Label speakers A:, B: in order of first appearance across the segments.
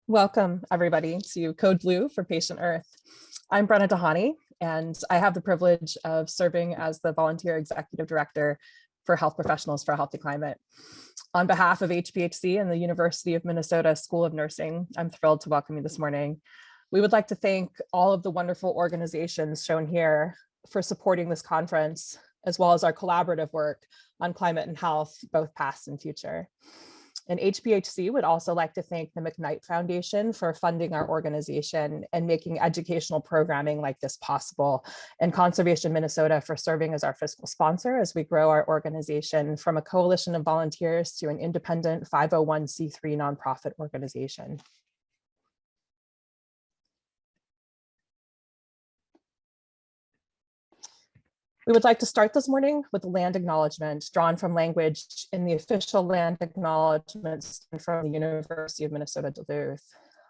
A: Welcome, everybody, to Code Blue for Patient Earth. I'm Brenna Dahani, and I have the privilege of serving as the Volunteer Executive Director for Health Professionals for a Healthy Climate. On behalf of HPHC and the University of Minnesota School of Nursing, I'm thrilled to welcome you this morning. We would like to thank all of the wonderful organizations shown here for supporting this conference, as well as our collaborative work on climate and health, both past and future. And HPHC would also like to thank the McKnight Foundation for funding our organization and making educational programming like this possible, and Conservation Minnesota for serving as our fiscal sponsor as we grow our organization from a coalition of volunteers to an independent 501c3 nonprofit organization. We would like to start this morning with a land acknowledgement drawn from language in the official land acknowledgements from the University of Minnesota Duluth.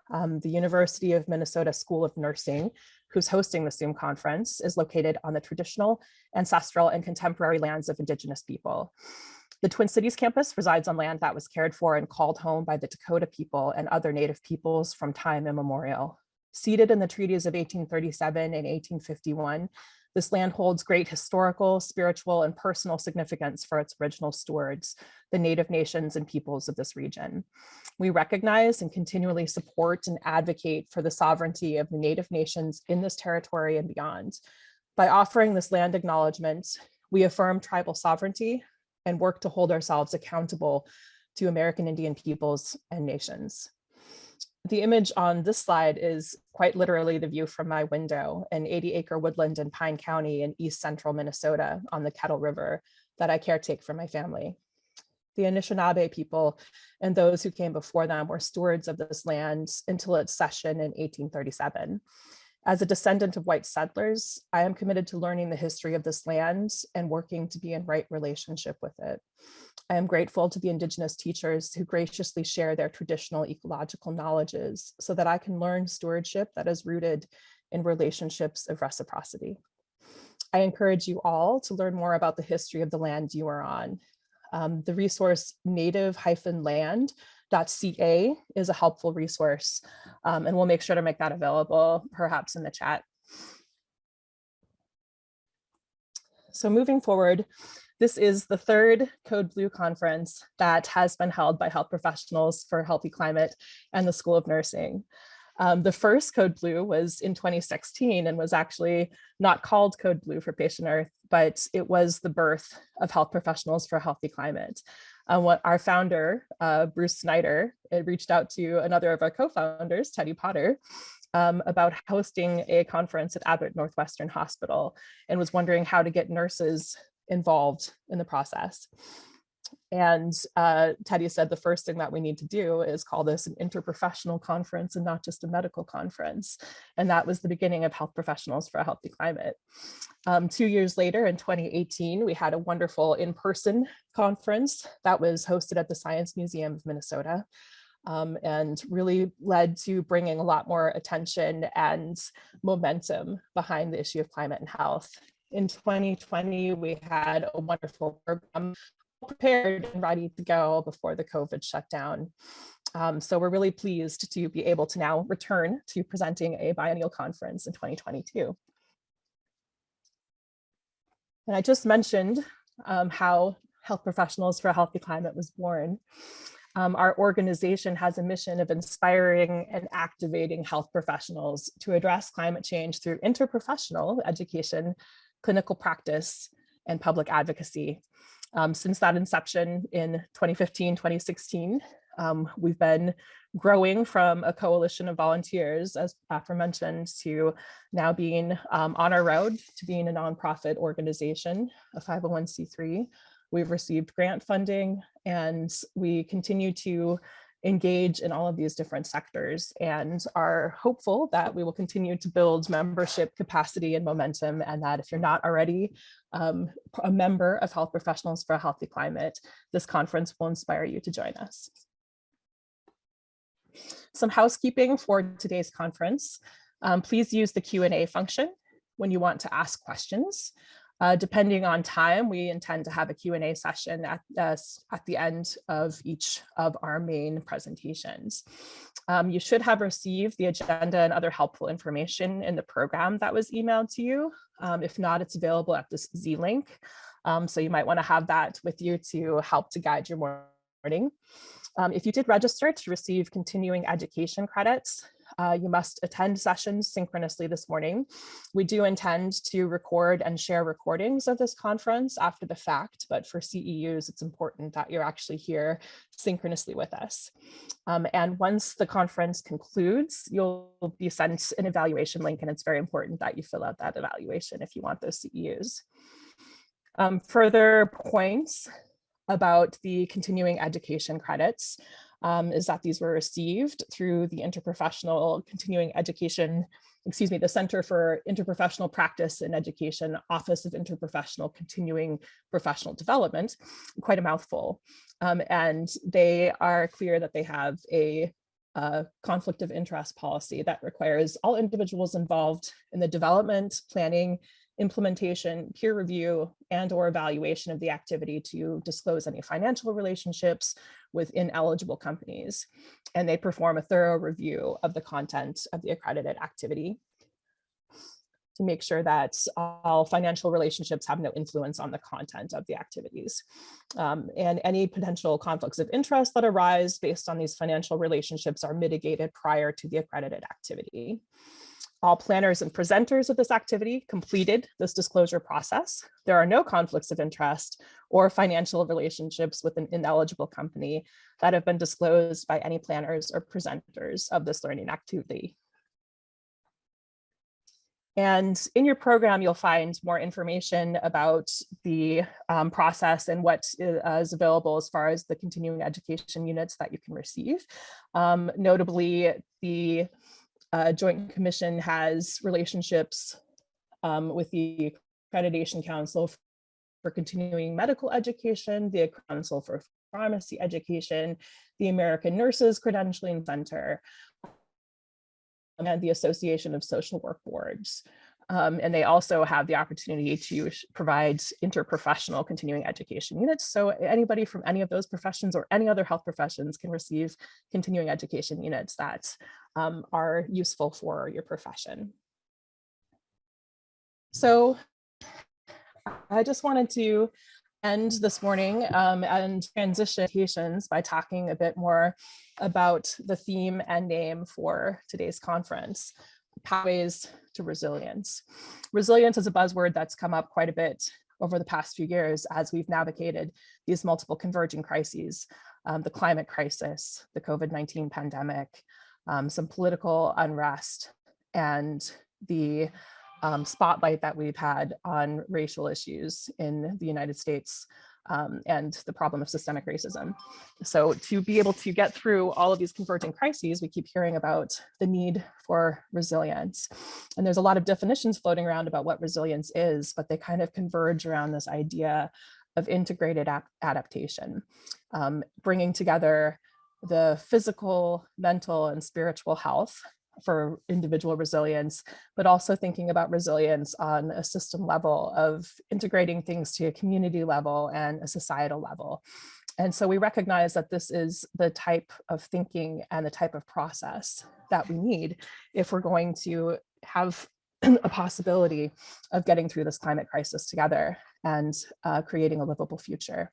A: The University of Minnesota School of Nursing, who's hosting the Zoom conference, is located on the traditional, ancestral, and contemporary lands of Indigenous people. The Twin Cities campus resides on land that was cared for and called home by the Dakota people and other Native peoples from time immemorial. Seated in the treaties of 1837 and 1851, this land holds great historical, spiritual, and personal significance for its original stewards, the Native nations and peoples of this region. We recognize and continually support and advocate for the sovereignty of the Native nations in this territory and beyond. By offering this land acknowledgement, we affirm tribal sovereignty and work to hold ourselves accountable to American Indian peoples and nations. The image on this slide is quite literally the view from my window, an 80-acre woodland in Pine County in east central Minnesota on the Kettle River that I caretake for my family. The Anishinaabe people and those who came before them were stewards of this land until its cession in 1837. As a descendant of white settlers, I am committed to learning the history of this land and working to be in right relationship with it. I am grateful to the Indigenous teachers who graciously share their traditional ecological knowledges so that I can learn stewardship that is rooted in relationships of reciprocity. I encourage you all to learn more about the history of the land you are on. The resource native-land.ca is a helpful resource, and we'll make sure to make that available perhaps in the chat. So moving forward, this is the third Code Blue conference that has been held by health professionals for a healthy climate and the School of Nursing. The first Code Blue was in 2016 and was actually not called Code Blue for Patient Earth, but it was the birth of health professionals for a healthy climate. What our founder, Bruce Snyder, reached out to another of our co-founders, Teddy Potter, about hosting a conference at Abbott Northwestern Hospital and was wondering how to get nurses involved in the process. And Teddy said the first thing that we need to do is call this an interprofessional conference and not just a medical conference. And that was the beginning of Health Professionals for a Healthy Climate. 2 years later, in 2018, we had a wonderful in-person conference that was hosted at the Science Museum of Minnesota. And really led to bringing a lot more attention and momentum behind the issue of climate and health. In 2020, we had a wonderful program prepared and ready to go before the COVID shutdown. So we're really pleased to be able to now return to presenting a biennial conference in 2022. And I just mentioned how Health Professionals for a Healthy Climate was born. Our organization has a mission of inspiring and activating health professionals to address climate change through interprofessional education, clinical practice, and public advocacy. Since that inception in 2015, 2016, we've been growing from a coalition of volunteers, as aforementioned, to now being on our road to being a nonprofit organization, a 501c3. We've received grant funding, and we continue to engage in all of these different sectors and are hopeful that we will continue to build membership capacity and momentum, and that if you're not already a member of Health Professionals for a Healthy Climate, this conference will inspire you to join us. Some housekeeping for today's conference. Please use the Q&A function when you want to ask questions. Depending on time, we intend to have a Q&A session at the end of each of our main presentations. You should have received the agenda and other helpful information in the program that was emailed to you. If not, it's available at this Z link. So you might want to have that with you to help to guide your morning. If you did register to receive continuing education credits, you must attend sessions synchronously this morning. We do intend to record and share recordings of this conference after the fact, but for CEUs, it's important that you're actually here synchronously with us. And once the conference concludes, you'll be sent an evaluation link, and it's very important that you fill out that evaluation if you want those CEUs. Further points about the continuing education credits is that these were received through the Interprofessional Continuing Education, the Center for Interprofessional Practice and Education, Office of Interprofessional Continuing Professional Development, quite a mouthful. And they are clear that they have a conflict of interest policy that requires all individuals involved in the development, planning, implementation, peer review, and/or evaluation of the activity to disclose any financial relationships with ineligible companies. And they perform a thorough review of the content of the accredited activity to make sure that all financial relationships have no influence on the content of the activities. And any potential conflicts of interest that arise based on these financial relationships are mitigated prior to the accredited activity. All planners and presenters of this activity completed this disclosure process. There are no conflicts of interest or financial relationships with an ineligible company that have been disclosed by any planners or presenters of this learning activity. And in your program, you'll find more information about the process and what is available as far as the continuing education units that you can receive. Notably, the Joint Commission has relationships with the Accreditation Council for Continuing Medical Education, the Council for Pharmacy Education, the American Nurses Credentialing Center, and the Association of Social Work Boards. And they also have the opportunity to provide interprofessional continuing education units. So anybody from any of those professions or any other health professions can receive continuing education units that are useful for your profession. So I just wanted to end this morning and transitions by talking a bit more about the theme and name for today's conference, Pathways to Resilience. Resilience is a buzzword that's come up quite a bit over the past few years as we've navigated these multiple converging crises, the climate crisis, the COVID-19 pandemic, some political unrest, and the spotlight that we've had on racial issues in the United States and the problem of systemic racism. So to be able to get through all of these converging crises, we keep hearing about the need for resilience. And there's a lot of definitions floating around about what resilience is, but they kind of converge around this idea of integrated adaptation, bringing together the physical, mental, and spiritual health for individual resilience, but also thinking about resilience on a system level of integrating things to a community level and a societal level. And so we recognize that this is the type of thinking and the type of process that we need if we're going to have a possibility of getting through this climate crisis together and creating a livable future.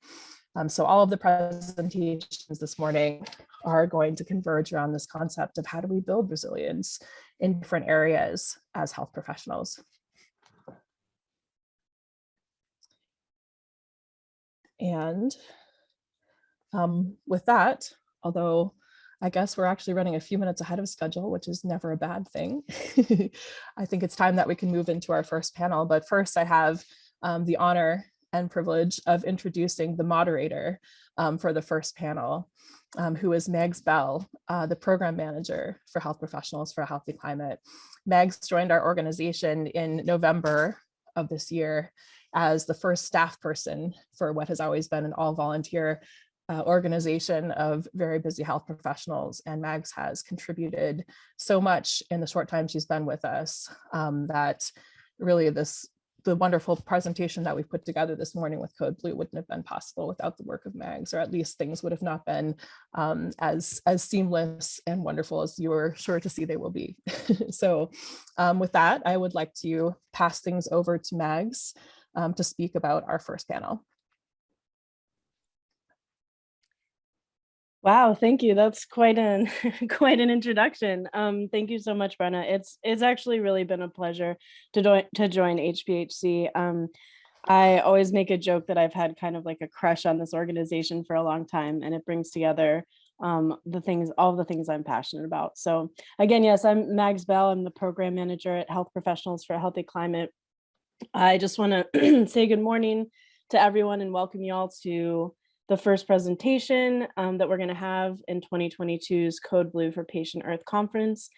A: So all of the presentations this morning are going to converge around this concept of how do we build resilience in different areas as health professionals. And with that, although I guess we're actually running a few minutes ahead of schedule, which is never a bad thing, I think it's time that we can move into our first panel. But first I have the honor and privilege of introducing the moderator for the first panel, who is Megs Bell, the program manager for health professionals for a healthy climate. Megs joined our organization in November of this year as the first staff person for what has always been an all-volunteer organization of very busy health professionals. And Megs has contributed so much in the short time she's been with us that really the the wonderful presentation that we put together this morning with Code Blue wouldn't have been possible without the work of Mags, or at least things would have not been as seamless and wonderful as you're sure to see they will be. So with that, I would like to pass things over to Mags to speak about our first panel.
B: Wow, thank you. That's quite an quite an introduction. Thank you so much, Brenna. It's actually really been a pleasure to join HPHC. I always make a joke that I've had kind of like a crush on this organization for a long time, and it brings together all the things I'm passionate about. So again, yes, I'm Mags Bell. I'm the program manager at Health Professionals for a Healthy Climate. I just want to say good morning to everyone and welcome you all to the first presentation that we're going to have in 2022's Code Blue for Patient Earth Conference.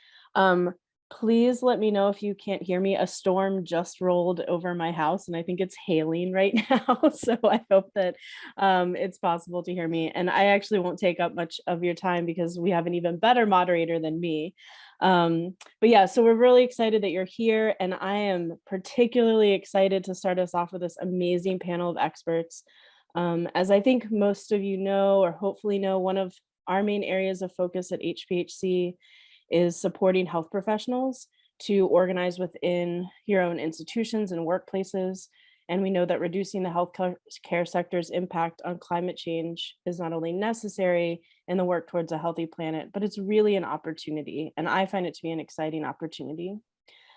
B: Please let me know if you can't hear me. A storm just rolled over my house and I think it's hailing right now. So I hope that it's possible to hear me. And I actually won't take up much of your time because we have an even better moderator than me. But yeah, so we're really excited that you're here. And I am particularly excited to start us off with this amazing panel of experts. As I think most of you know, or hopefully know, one of our main areas of focus at HPHC is supporting health professionals to organize within your own institutions and workplaces. And we know that reducing the healthcare sector's impact on climate change is not only necessary in the work towards a healthy planet, but it's really an opportunity. And I find it to be an exciting opportunity.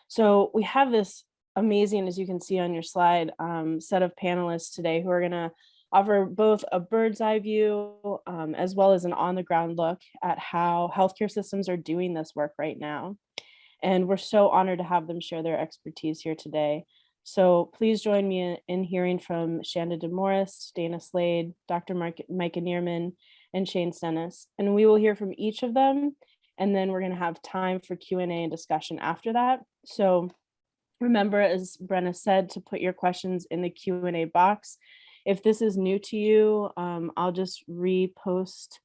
B: So we have this amazing, as you can see on your slide, set of panelists today who are gonna offer both a bird's eye view as well as an on-the-ground look at how healthcare systems are doing this work right now. And we're so honored to have them share their expertise here today. So please join me in hearing from Shanda DeMorris, Dana Slade, Dr. Micah Neerman, and Shane Stennis. And we will hear from each of them. And then we're gonna have time for Q&A and discussion after that. So remember, as Brenna said, to put your questions in the Q&A box. If this is new to you, I'll just repost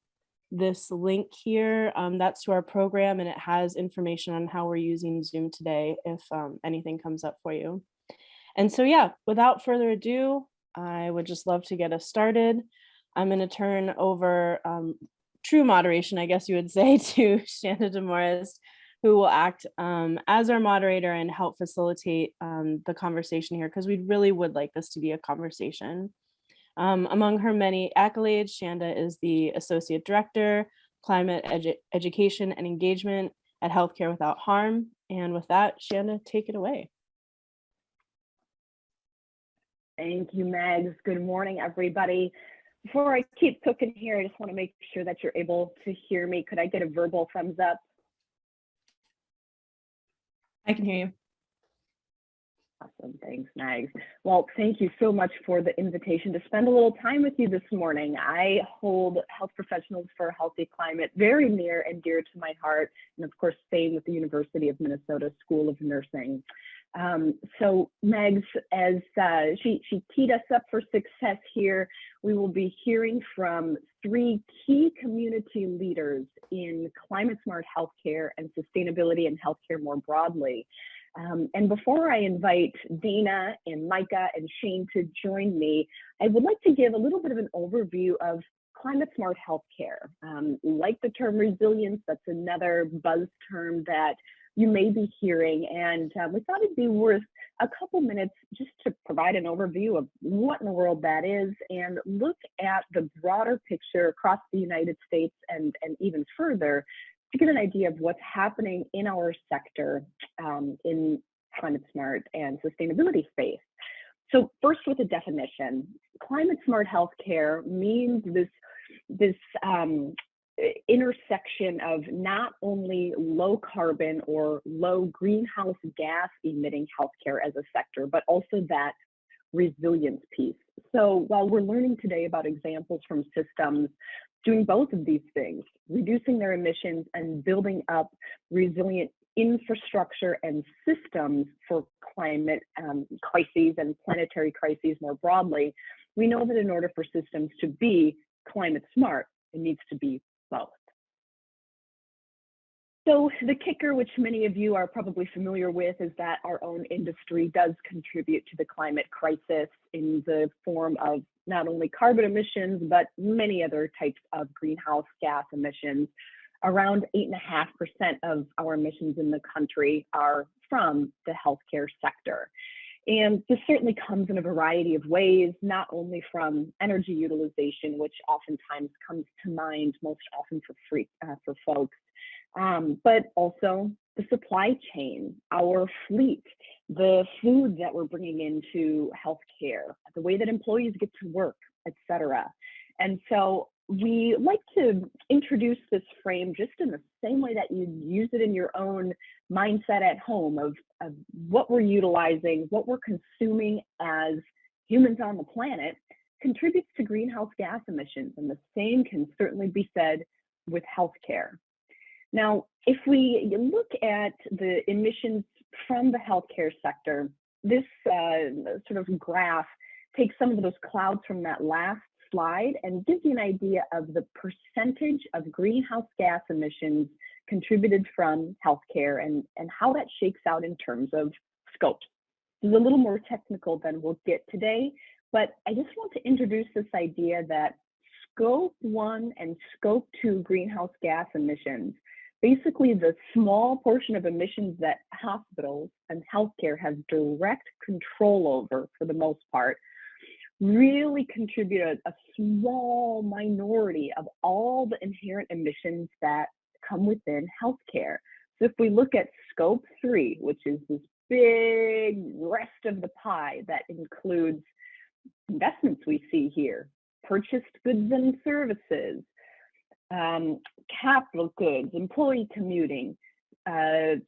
B: this link here. That's to our program, and it has information on how we're using Zoom today if anything comes up for you. And so, yeah, without further ado, I would just love to get us started. I'm going to turn over true moderation, I guess you would say, to Shanda DeMorris, who will act as our moderator and help facilitate the conversation here, because we really would like this to be a conversation. Among her many accolades, Shanda is the Associate Director, Climate Education and Engagement at Healthcare Without Harm. And with that, Shanda, take it away.
C: Thank you, Megs. Good morning, everybody. Before I keep cooking here, I just want to make sure that you're able to hear me. Could I get a verbal thumbs up?
B: I can hear you.
C: Awesome, thanks, Megs. Well, thank you so much for the invitation to spend a little time with you this morning. I hold Health Professionals for a Healthy Climate very near and dear to my heart, and of course, same with the University of Minnesota School of Nursing. So Megs, as she teed us up for success here, we will be hearing from 3 key community leaders in climate smart healthcare and sustainability and healthcare more broadly. And before I invite Dana and Micah and Shane to join me, I would like to give a little bit of an overview of climate smart healthcare. Like the term resilience, that's another buzz term that you may be hearing, and we thought it'd be worth a couple minutes just to provide an overview of what in the world that is and look at the broader picture across the United States and even further to get an idea of what's happening in our sector in climate smart and sustainability space. So first, with a definition, climate smart healthcare means this intersection of not only low carbon or low greenhouse gas emitting healthcare as a sector, but also that resilience piece. So while we're learning today about examples from systems doing both of these things, reducing their emissions and building up resilient infrastructure and systems for climate crises and planetary crises more broadly, we know that in order for systems to be climate smart, it needs to be both. So the kicker, which many of you are probably familiar with, is that our own industry does contribute to the climate crisis in the form of not only carbon emissions, but many other types of greenhouse gas emissions. Around 8.5% of our emissions in the country are from the healthcare sector. And this certainly comes in a variety of ways, not only from energy utilization, which oftentimes comes to mind most often for folks, but also the supply chain, our fleet, the food that we're bringing into healthcare, the way that employees get to work, et cetera. And so we like to introduce this frame just in the same way that you use it in your own mindset at home of what we're utilizing, what we're consuming as humans on the planet contributes to greenhouse gas emissions. And the same can certainly be said with healthcare. Now, if we look at the emissions from the healthcare sector, this sort of graph takes some of those clouds from that last slide and gives you an idea of the percentage of greenhouse gas emissions contributed from healthcare and how that shakes out in terms of scopes. This is a little more technical than we'll get today, but I just want to introduce this idea that Scope 1 and Scope 2 greenhouse gas emissions, basically the small portion of emissions that hospitals and healthcare have direct control over for the most part, really contribute a small minority of all the inherent emissions that come within healthcare. So if we look at Scope 3, which is this big rest of the pie that includes investments we see here, purchased goods and services, capital goods, employee commuting,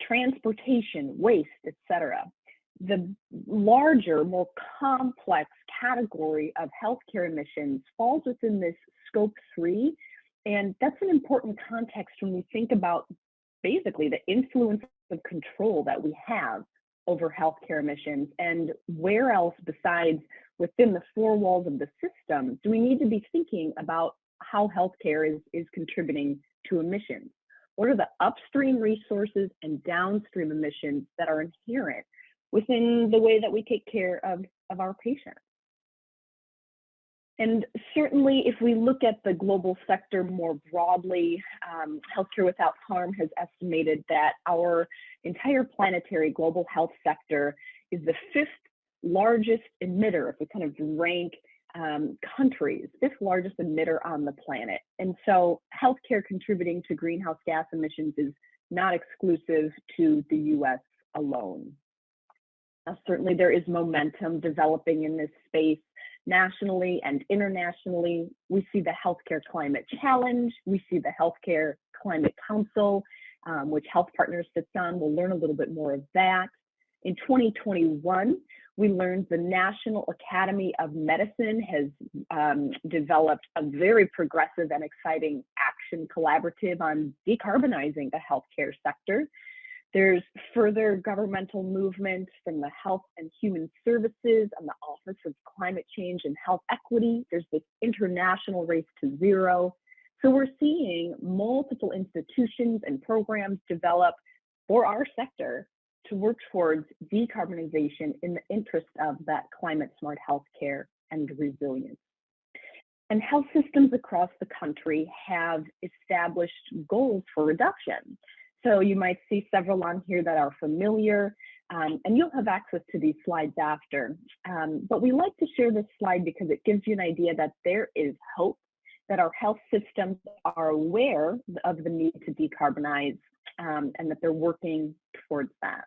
C: transportation, waste, etc. The larger, more complex category of healthcare emissions falls within this Scope 3, and that's an important context when we think about basically the influence of control that we have over healthcare emissions, and where else besides within the four walls of the system do we need to be thinking about how healthcare is contributing to emissions? What are the upstream resources and downstream emissions that are inherent within the way that we take care of our patients? And certainly, if we look at the global sector more broadly, Healthcare Without Harm has estimated that our entire planetary global health sector is the fifth largest emitter, if we kind of rank countries, fifth largest emitter on the planet. And so healthcare contributing to greenhouse gas emissions is not exclusive to the US alone. Now, certainly there is momentum developing in this space nationally and internationally. We see the Healthcare Climate Challenge, we see the Healthcare Climate Council, which HealthPartners sits on. We'll learn a little bit more of that. In 2021, we learned the National Academy of Medicine has developed a very progressive and exciting action collaborative on decarbonizing the healthcare sector. There's further governmental movement from the Health and Human Services and the Office of Climate Change and Health Equity. There's this international race to zero. So we're seeing multiple institutions and programs develop for our sector to work towards decarbonization in the interest of that climate smart healthcare and resilience. And health systems across the country have established goals for reduction. So you might see several on here that are familiar, and you'll have access to these slides after. But we like to share this slide because it gives you an idea that there is hope, that our health systems are aware of the need to decarbonize, and that they're working towards that.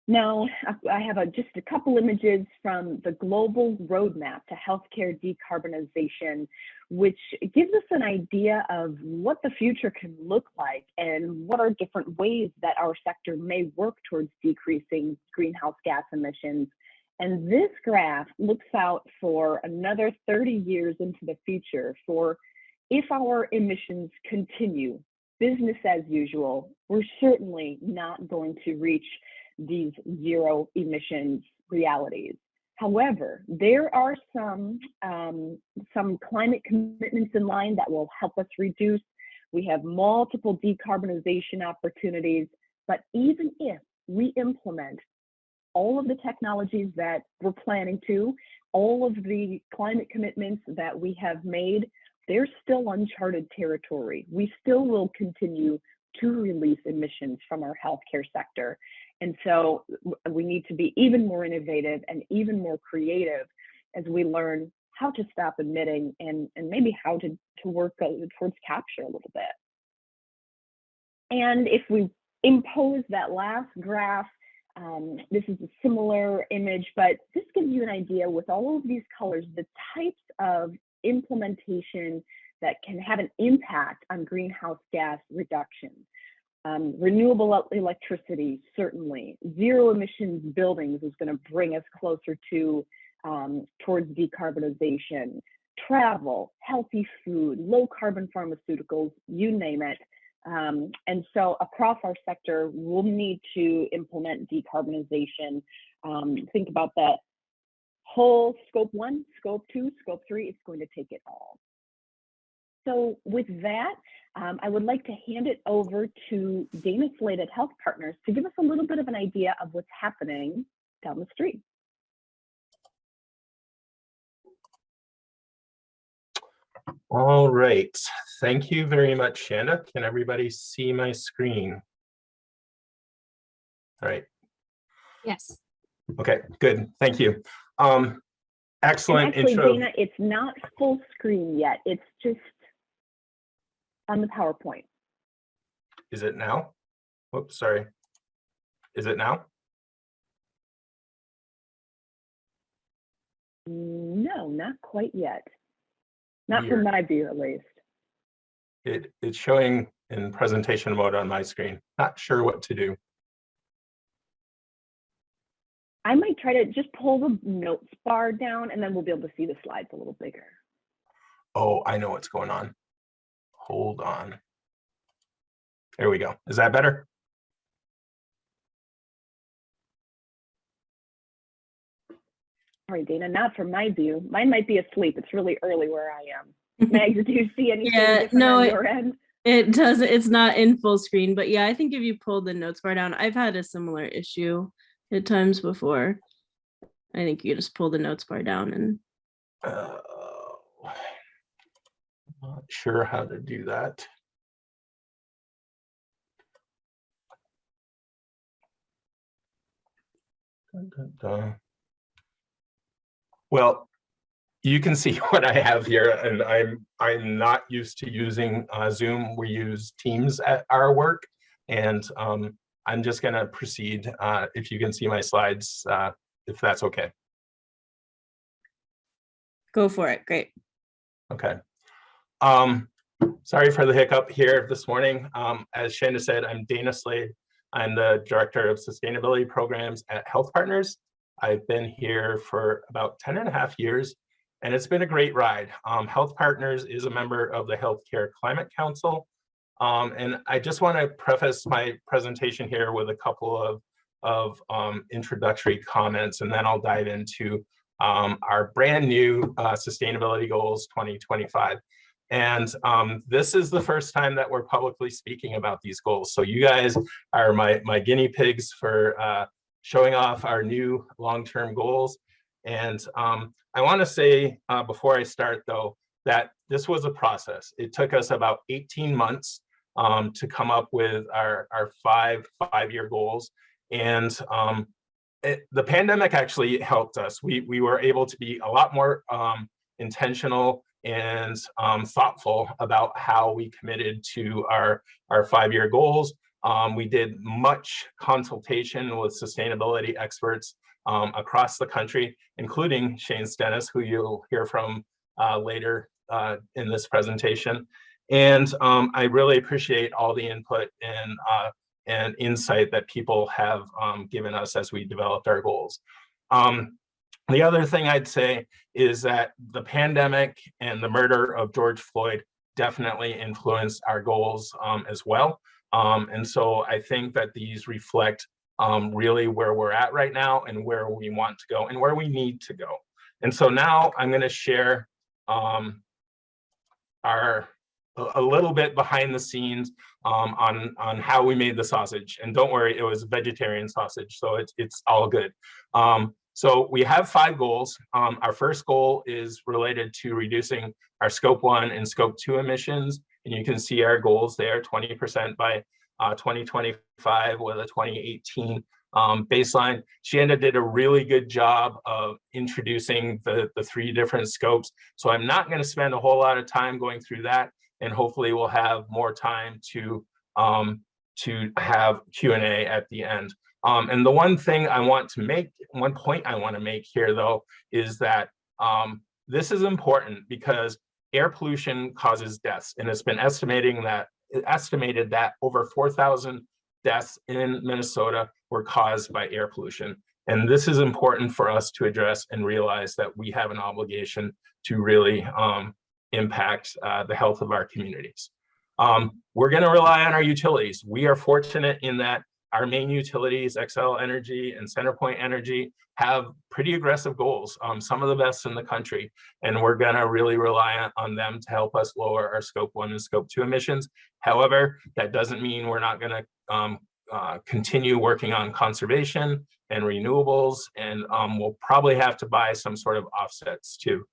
C: Now, I have just a couple images from the Global Roadmap to Healthcare Decarbonization, which gives us an idea of what the future can look like and what are different ways that our sector may work towards decreasing greenhouse gas emissions. And this graph looks out for another 30 years into the future for if our emissions continue business as usual, we're certainly not going to reach these zero emissions realities. However, there are some climate commitments in line that will help us reduce We have multiple decarbonization opportunities, but even if we implement all of the technologies that we're planning to, all of the climate commitments that we have made, there's still uncharted territory. We still will continue to release emissions from our healthcare sector. And so we need to be even more innovative and even more creative as we learn how to stop emitting and maybe how to work towards capture a little bit. And if we impose that last graph, this is a similar image, but this gives you an idea with all of these colors, the types of implementation that can have an impact on greenhouse gas reduction. Renewable electricity, certainly. Zero emissions buildings is going to bring us closer to towards decarbonization. Travel, healthy food, low carbon pharmaceuticals, you name it. And so across our sector, we'll need to implement decarbonization. Think about that whole scope 1, scope 2, scope 3, it's going to take it all. So with that, I would like to hand it over to Dana Slade at HealthPartners to give us a little bit of an idea of what's happening down the street.
D: All right, thank you very much, Shanda. Can everybody see my screen? All right.
E: Yes.
D: Okay, good, thank you. Excellent
C: and actually,
D: intro.
C: Dana, it's not full screen yet. It's just on the PowerPoint.
D: Is it now? Oops, sorry. Is it now?
C: No, not quite yet. Not
D: Weird.
C: from my view, at least.
D: It's showing in presentation mode on my screen. Not sure what to do.
C: I might try to just pull the notes bar down and then we'll be able to see the slides a little bigger.
D: Oh, I know what's going on. Hold on. There we go. Is that better?
C: Sorry, Dana, not from my view. Mine might be asleep. It's really early where I am. Meg, do you see anything different on your end?
B: It does. It's not in full screen, but yeah, I think if you pull the notes bar down, I've had a similar issue at times before. I think you just pull the notes bar down and.
D: Not sure how to do that. Dun, dun, dun. Well, you can see what I have here, and I'm not used to using Zoom. We use Teams at our work, and I'm just going to proceed. If you can see my slides, if that's okay.
B: Go for it. Great.
D: Okay. Sorry for the hiccup here this morning. As Shanda said, I'm Dana Slade. I'm the Director of Sustainability Programs at HealthPartners. I've been here for about 10.5 years, and it's been a great ride. HealthPartners is a member of the Healthcare Climate Council. And I just want to preface my presentation here with a couple of introductory comments, and then I'll dive into our brand new Sustainability Goals 2025. And this is the first time that we're publicly speaking about these goals. So you guys are my guinea pigs for showing off our new long-term goals. And I want to say before I start, though, that this was a process. It took us about 18 months to come up with our five-year goals. And the pandemic actually helped us. We were able to be a lot more intentional and thoughtful about how we committed to our 5-year goals. We did much consultation with sustainability experts across the country, including Shane Stennis, who you'll hear from later in this presentation. And I really appreciate all the input and insight that people have given us as we developed our goals. The other thing I'd say is that the pandemic and the murder of George Floyd definitely influenced our goals as well. And so I think that these reflect really where we're at right now and where we want to go and where we need to go. And so now I'm going to share our a little bit behind the scenes on how we made the sausage. And don't worry, it was vegetarian sausage, so it's all good. So we have 5 goals. Our first goal is related to reducing our Scope 1 and Scope 2 emissions. And you can see our goals there, 20% by 2025 with a 2018 baseline. Shanda did a really good job of introducing the 3 different scopes. So I'm not going to spend a whole lot of time going through that, and hopefully we'll have more time to have Q&A at the end. And the one point I want to make here, though, is that this is important because air pollution causes deaths, and it's been estimated that over 4,000 deaths in Minnesota were caused by air pollution. And this is important for us to address and realize that we have an obligation to really impact the health of our communities. We're going to rely on our utilities. We are fortunate in that our main utilities, Xcel Energy and CenterPoint Energy, have pretty aggressive goals, some of the best in the country. And we're going to really rely on them to help us lower our Scope 1 and Scope 2 emissions. However, that doesn't mean we're not going to continue working on conservation and renewables. And we'll probably have to buy some sort of offsets too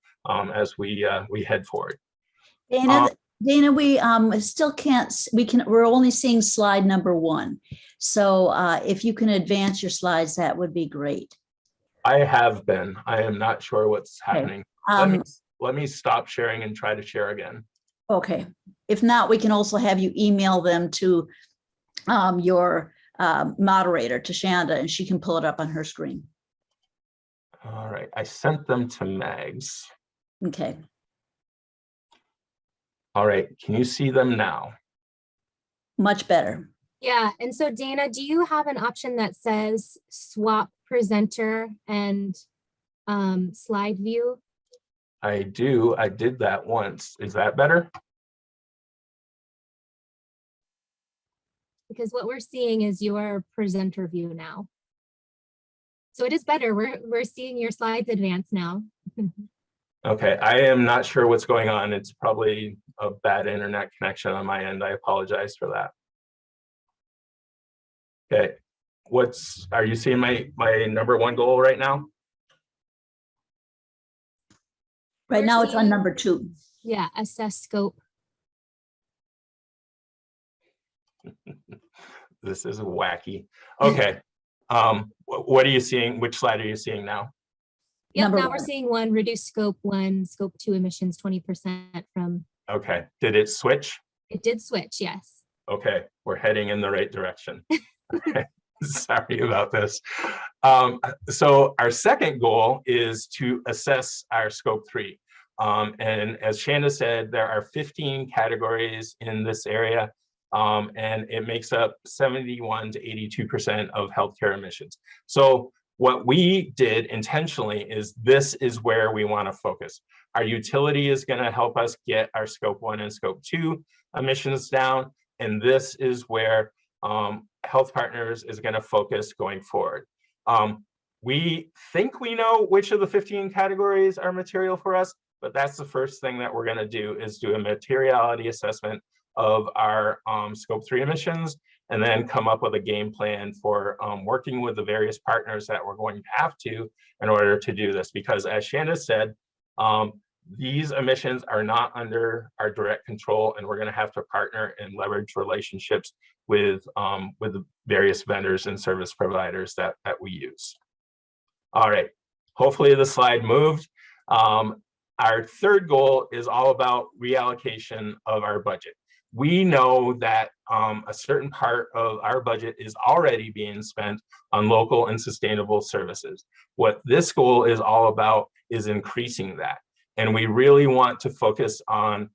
D: as we head forward.
E: Dana, we still can't, we're only seeing slide number 1. So if you can advance your slides, that would be great.
D: I have been. I am not sure what's happening. Let me stop sharing and try to share again.
E: Okay. If not, we can also have you email them to your moderator, to Shanda, and she can pull it up on her screen.
D: All right. I sent them to Mags.
E: Okay.
D: All right, can you see them now?
E: Much better.
F: Yeah, and so Dana, do you have an option that says swap presenter and slide view?
D: I do. I did that once. Is that better?
F: Because what we're seeing is your presenter view now. So it is better. We're seeing your slides advance now.
D: Okay, I am not sure what's going on. It's probably a bad internet connection on my end. I apologize for that. Okay, are you seeing my number 1 goal right now?
E: Right now it's on number 2.
F: Yeah, assess scope.
D: This is wacky. Okay, what are you seeing? Which slide are you seeing now?
F: Yeah, now
E: 1.
F: we're seeing 1, reduce Scope 1, Scope 2 emissions 20% from.
D: Okay, did it switch?
F: It did switch, yes.
D: Okay, we're heading in the right direction. Okay. Sorry about this. So our second goal is to assess our Scope 3. And as Shanda said, there are 15 categories in this area, and it makes up 71 to 82% of healthcare emissions. So what we did intentionally is this is where we want to focus. Our utility is going to help us get our Scope 1 and Scope 2 emissions down. And this is where HealthPartners is going to focus going forward. We think we know which of the 15 categories are material for us, but that's the first thing that we're going to do is do a materiality assessment of our Scope 3 emissions, and then come up with a game plan for working with the various partners that we're going to have to in order to do this. Because as Shanda said, these emissions are not under our direct control, and we're going to have to partner and leverage relationships with the various vendors and service providers that we use. All right, hopefully the slide moved. Our third goal is all about reallocation of our budget. We know that a certain part of our budget is already being spent on local and sustainable services. What this goal is all about is increasing that. And we really want to focus on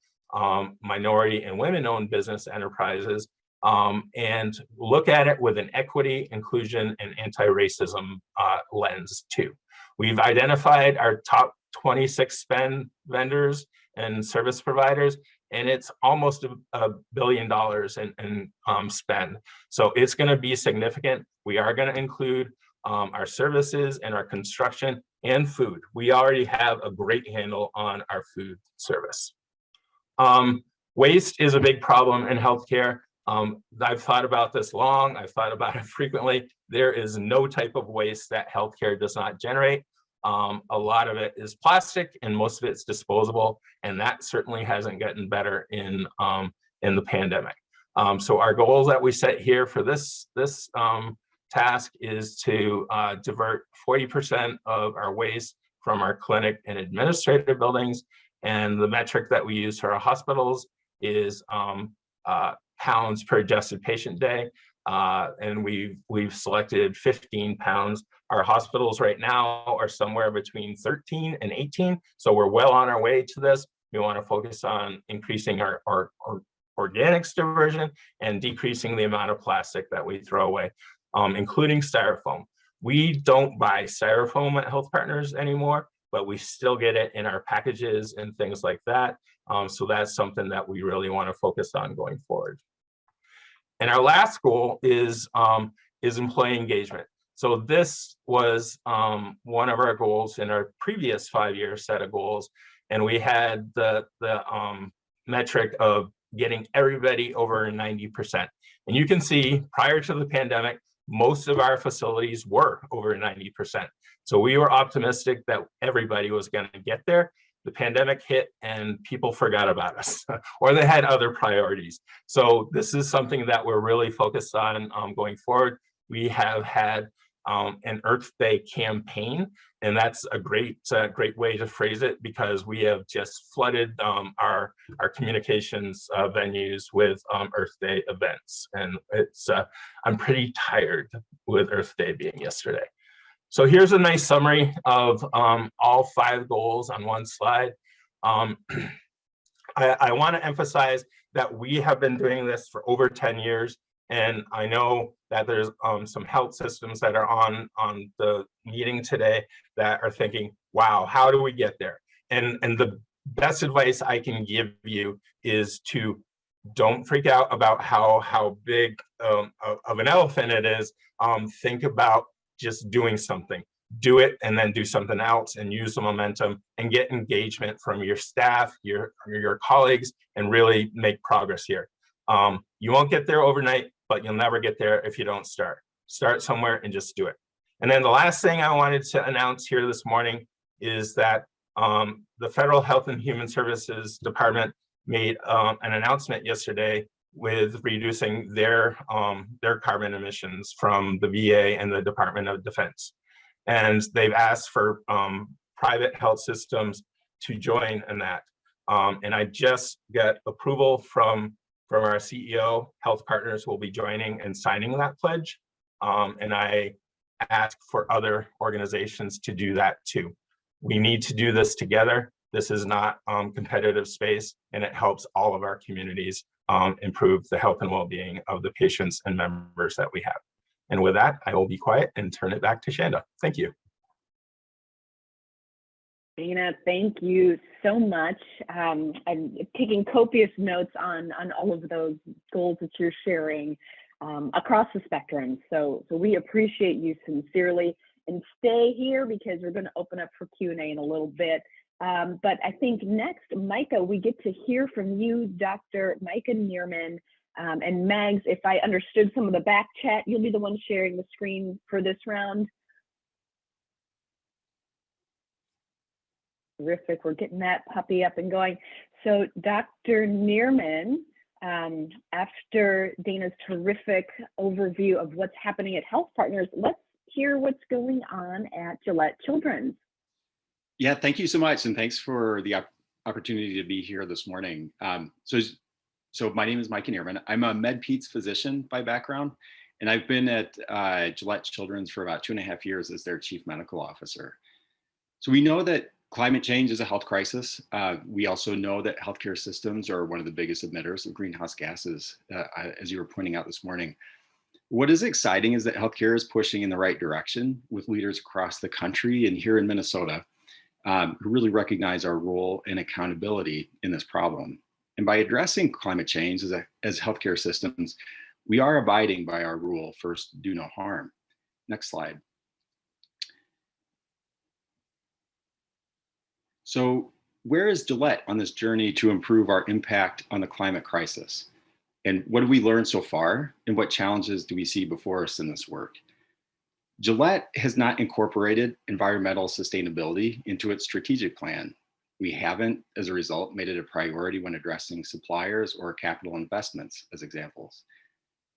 D: minority and women-owned business enterprises and look at it with an equity, inclusion, and anti-racism lens too. We've identified our top 26 spend vendors and service providers, and it's almost $1 billion in spend. So it's going to be significant. We are going to include our services and our construction and food. We already have a great handle on our food service. Waste is a big problem in healthcare. I've thought about this long, I've thought about it frequently. There is no type of waste that healthcare does not generate. A lot of it is plastic and most of it's disposable, and that certainly hasn't gotten better in the pandemic. So our goals that we set here for this task is to divert 40% of our waste from our clinic and administrative buildings, and the metric that we use for our hospitals is pounds per adjusted patient day, and we've selected 15 pounds. Our hospitals right now are somewhere between 13 and 18, so we're well on our way to this. We want to focus on increasing our organics diversion and decreasing the amount of plastic that we throw away, including styrofoam. We don't buy styrofoam at HealthPartners anymore, but we still get it in our packages and things like that. So that's something that we really want to focus on going forward. And our last goal is employee engagement. So this was one of our goals in our previous 5-year set of goals, and we had the metric of getting everybody over 90%. And you can see prior to the pandemic, most of our facilities were over 90%. So we were optimistic that everybody was going to get there. The pandemic hit and people forgot about us, or they had other priorities. So this is something that we're really focused on going forward. We have had an Earth Day campaign, and that's a great way to phrase it, because we have just flooded our communications venues with Earth Day events, and it's I'm pretty tired with Earth Day being yesterday. So here's a nice summary of all 5 goals on one slide. I want to emphasize that we have been doing this for over 10 years. And I know that there's some health systems that are on the meeting today that are thinking, wow, how do we get there? And the best advice I can give you is to don't freak out about how big of an elephant it is. Think about just doing something. Do it and then do something else, and use the momentum and get engagement from your staff, your colleagues, and really make progress here. You won't get there overnight, but you'll never get there if you don't start. Start somewhere and just do it. And then the last thing I wanted to announce here this morning is that the Federal Health and Human Services Department made an announcement yesterday with reducing their carbon emissions from the VA and the Department of Defense. And they've asked for private health systems to join in that. And I just got approval from our CEO. HealthPartners will be joining and signing that pledge. And I ask for other organizations to do that too. We need to do this together. This is not competitive space, and it helps all of our communities improve the health and well-being of the patients and members that we have. And with that, I will be quiet and turn it back to Shanda. Thank you.
C: Dana, thank you so much. I'm taking copious notes on all of those goals that you're sharing across the spectrum. So we appreciate you sincerely, and stay here because we're going to open up for Q&A in a little bit. But I think next, Micah, we get to hear from you, Dr. Micah Neerman. And Mags, if I understood some of the back chat, you'll be the one sharing the screen for this round. Terrific, we're getting that puppy up and going. So Dr. Neerman, after Dana's terrific overview of what's happening at HealthPartners, let's hear what's going on at Gillette Children's.
G: Yeah, thank you so much. And thanks for the opportunity to be here this morning. So my name is Micah Neerman. I'm a med-peds physician by background, and I've been at Gillette Children's for about 2.5 years as their chief medical officer. So we know that climate change is a health crisis. We also know that healthcare systems are one of the biggest emitters of greenhouse gases, as you were pointing out this morning. What is exciting is that healthcare is pushing in the right direction with leaders across the country and here in Minnesota who really recognize our role and accountability in this problem. And by addressing climate change as healthcare systems, we are abiding by our rule, first, do no harm. Next slide. So where is Gillette on this journey to improve our impact on the climate crisis? And what have we learned so far? And what challenges do we see before us in this work? Gillette has not incorporated environmental sustainability into its strategic plan. We haven't, as a result, made it a priority when addressing suppliers or capital investments as examples.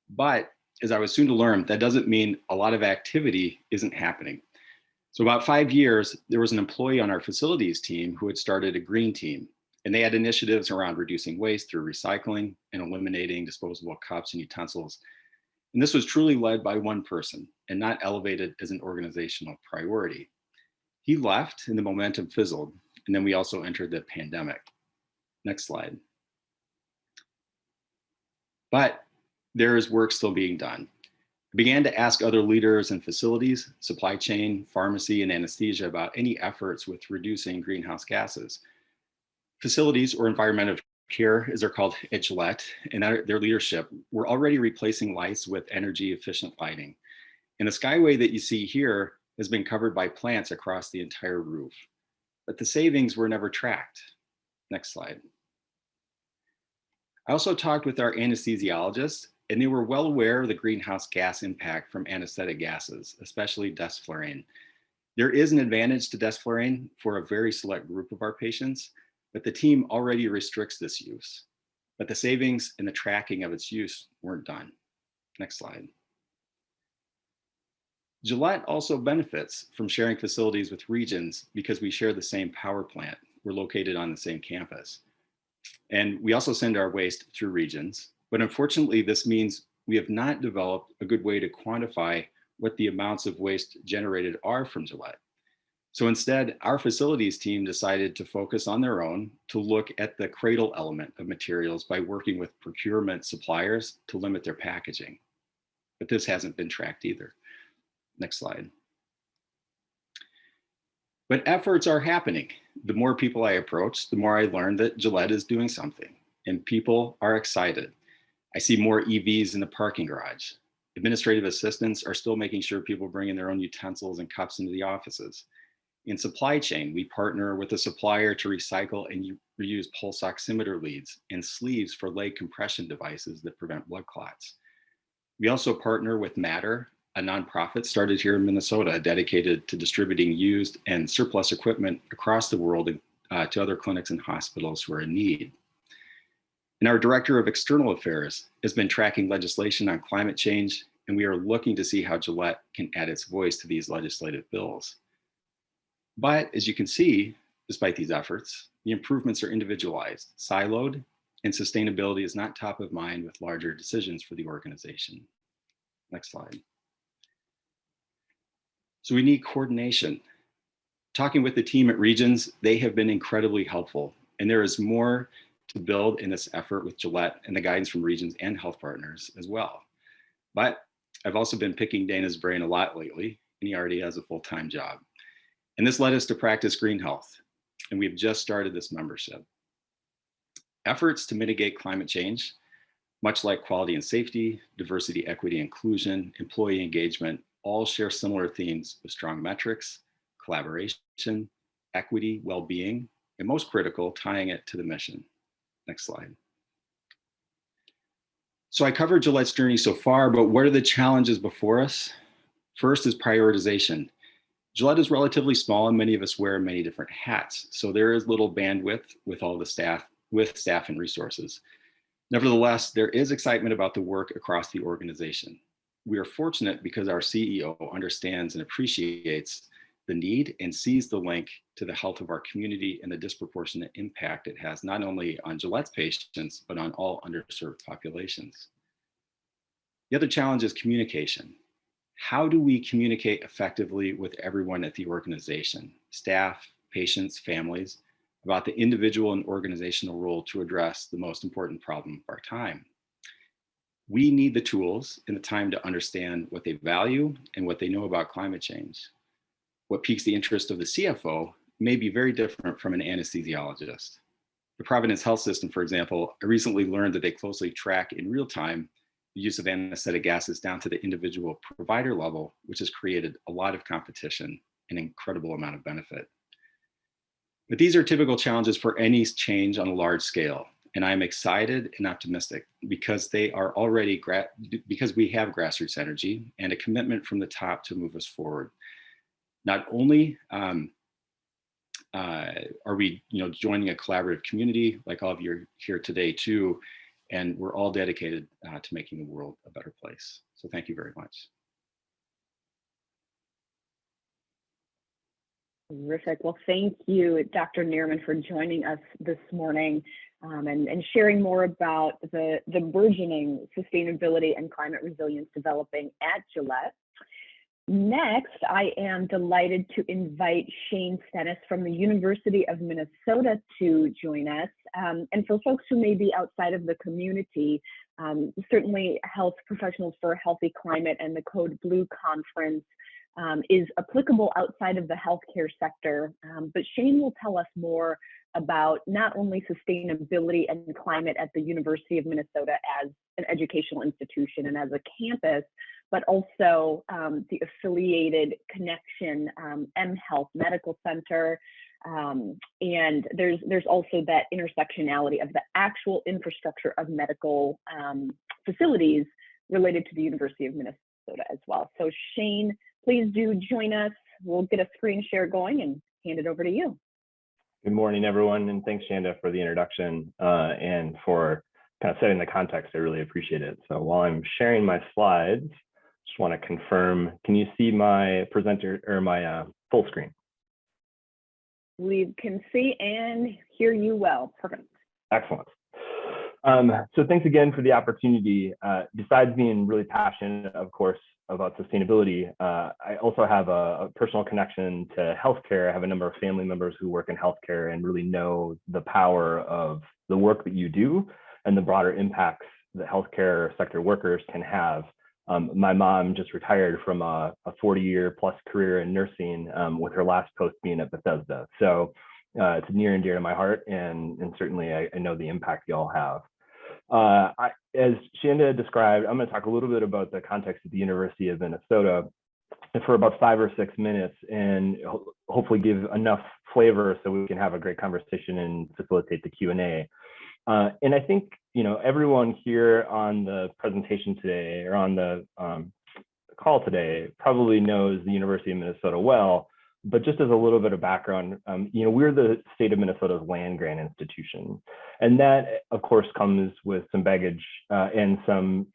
G: But as I was soon to learn, that doesn't mean a lot of activity isn't happening. So about 5 years, there was an employee on our facilities team who had started a green team, and they had initiatives around reducing waste through recycling and eliminating disposable cups and utensils. And this was truly led by one person and not elevated as an organizational priority. He left and the momentum fizzled, and then we also entered the pandemic. Next slide. But there is work still being done. I began to ask other leaders in facilities, supply chain, pharmacy, and anesthesia about any efforts with reducing greenhouse gases. Facilities, or environmental care, as they're called at Gillette, and their leadership were already replacing lights with energy efficient lighting. And the skyway that you see here has been covered by plants across the entire roof, but the savings were never tracked. Next slide. I also talked with our anesthesiologists, and they were well aware of the greenhouse gas impact from anesthetic gases, especially desflurane. There is an advantage to desflurane for a very select group of our patients, but the team already restricts this use. But the savings and the tracking of its use weren't done. Next slide. Gillette also benefits from sharing facilities with regions because we share the same power plant. We're located on the same campus. And we also send our waste through regions. But unfortunately, this means we have not developed a good way to quantify what the amounts of waste generated are from Gillette. So instead, our facilities team decided to focus on their own to look at the cradle element of materials by working with procurement suppliers to limit their packaging. But this hasn't been tracked either. Next slide. But efforts are happening. The more people I approach, the more I learn that Gillette is doing something, and people are excited. I see more EVs in the parking garage. Administrative assistants are still making sure people bring in their own utensils and cups into the offices. In supply chain, we partner with a supplier to recycle and reuse pulse oximeter leads and sleeves for leg compression devices that prevent blood clots. We also partner with Matter, a nonprofit started here in Minnesota dedicated to distributing used and surplus equipment across the world to other clinics and hospitals who are in need. And our Director of External Affairs has been tracking legislation on climate change, and we are looking to see how Gillette can add its voice to these legislative bills. But as you can see, despite these efforts, the improvements are individualized, siloed, and sustainability is not top of mind with larger decisions for the organization. Next slide. So we need coordination. Talking with the team at Regions, they have been incredibly helpful, and there is more to build in this effort with Gillette and the guidance from Regions and HealthPartners as well. But I've also been picking Dana's brain a lot lately, and he already has a full-time job. And this led us to practice Green Health, and we've just started this membership. Efforts to mitigate climate change, much like quality and safety, diversity, equity, inclusion, employee engagement, all share similar themes of strong metrics, collaboration, equity, well-being, and most critical, tying it to the mission. Next slide. So I covered Gillette's journey so far, but what are the challenges before us? First is prioritization. Gillette is relatively small and many of us wear many different hats. So there is little bandwidth with all the staff, and resources. Nevertheless, there is excitement about the work across the organization. We are fortunate because our CEO understands and appreciates the need and sees the link to the health of our community and the disproportionate impact it has not only on Gillette's patients, but on all underserved populations. The other challenge is communication. How do we communicate effectively with everyone at the organization, staff, patients, families, about the individual and organizational role to address the most important problem of our time? We need the tools and the time to understand what they value and what they know about climate change. What piques the interest of the CFO may be very different from an anesthesiologist. The Providence Health System, for example, I recently learned that they closely track in real time the use of anesthetic gases down to the individual provider level, which has created a lot of competition and an incredible amount of benefit. But these are typical challenges for any change on a large scale. And I'm excited and optimistic because they are already, because we have grassroots energy and a commitment from the top to move us forward. Not only are we joining a collaborative community like all of you are here today too, and we're all dedicated to making the world a better place. So thank you very much.
C: Terrific. Well, thank you, Dr. Neerman, for joining us this morning and sharing more about the burgeoning sustainability and climate resilience developing at Gillette. Next, I am delighted to invite Shane Stennis from the University of Minnesota to join us. And for folks who may be outside of the community, certainly Health Professionals for a Healthy Climate and the Code Blue Conference is applicable outside of the healthcare sector. But Shane will tell us more about not only sustainability and climate at the University of Minnesota as an educational institution and as a campus, but also the affiliated connection, mHealth Medical Center. And there's also that intersectionality of the actual infrastructure of medical facilities related to the University of Minnesota as well. So Shane, please do join us. We'll get a screen share going and hand it over to you.
H: Good morning, everyone, and thanks, Shanda, for the introduction and for kind of setting the context. I really appreciate it. So while I'm sharing my slides, just want to confirm, can you see my presenter or my full screen?
C: We can see and hear you well. Perfect.
H: Excellent. So thanks again for the opportunity. Besides being really passionate, of course, about sustainability, I also have a personal connection to healthcare. I have a number of family members who work in healthcare and really know the power of the work that you do and the broader impacts that healthcare sector workers can have. My mom just retired from a 40-year plus career in nursing with her last post being at Bethesda. So it's near and dear to my heart, and certainly I know the impact y'all have. As Shanda described, I'm going to talk a little bit about the context of the University of Minnesota for about 5 or 6 minutes and hopefully give enough flavor so we can have a great conversation and facilitate the Q&A. And I think, everyone here on the presentation today or on the call today probably knows the University of Minnesota well. But just as a little bit of background, we're the state of Minnesota's land grant institution. And that, of course, comes with some baggage and some,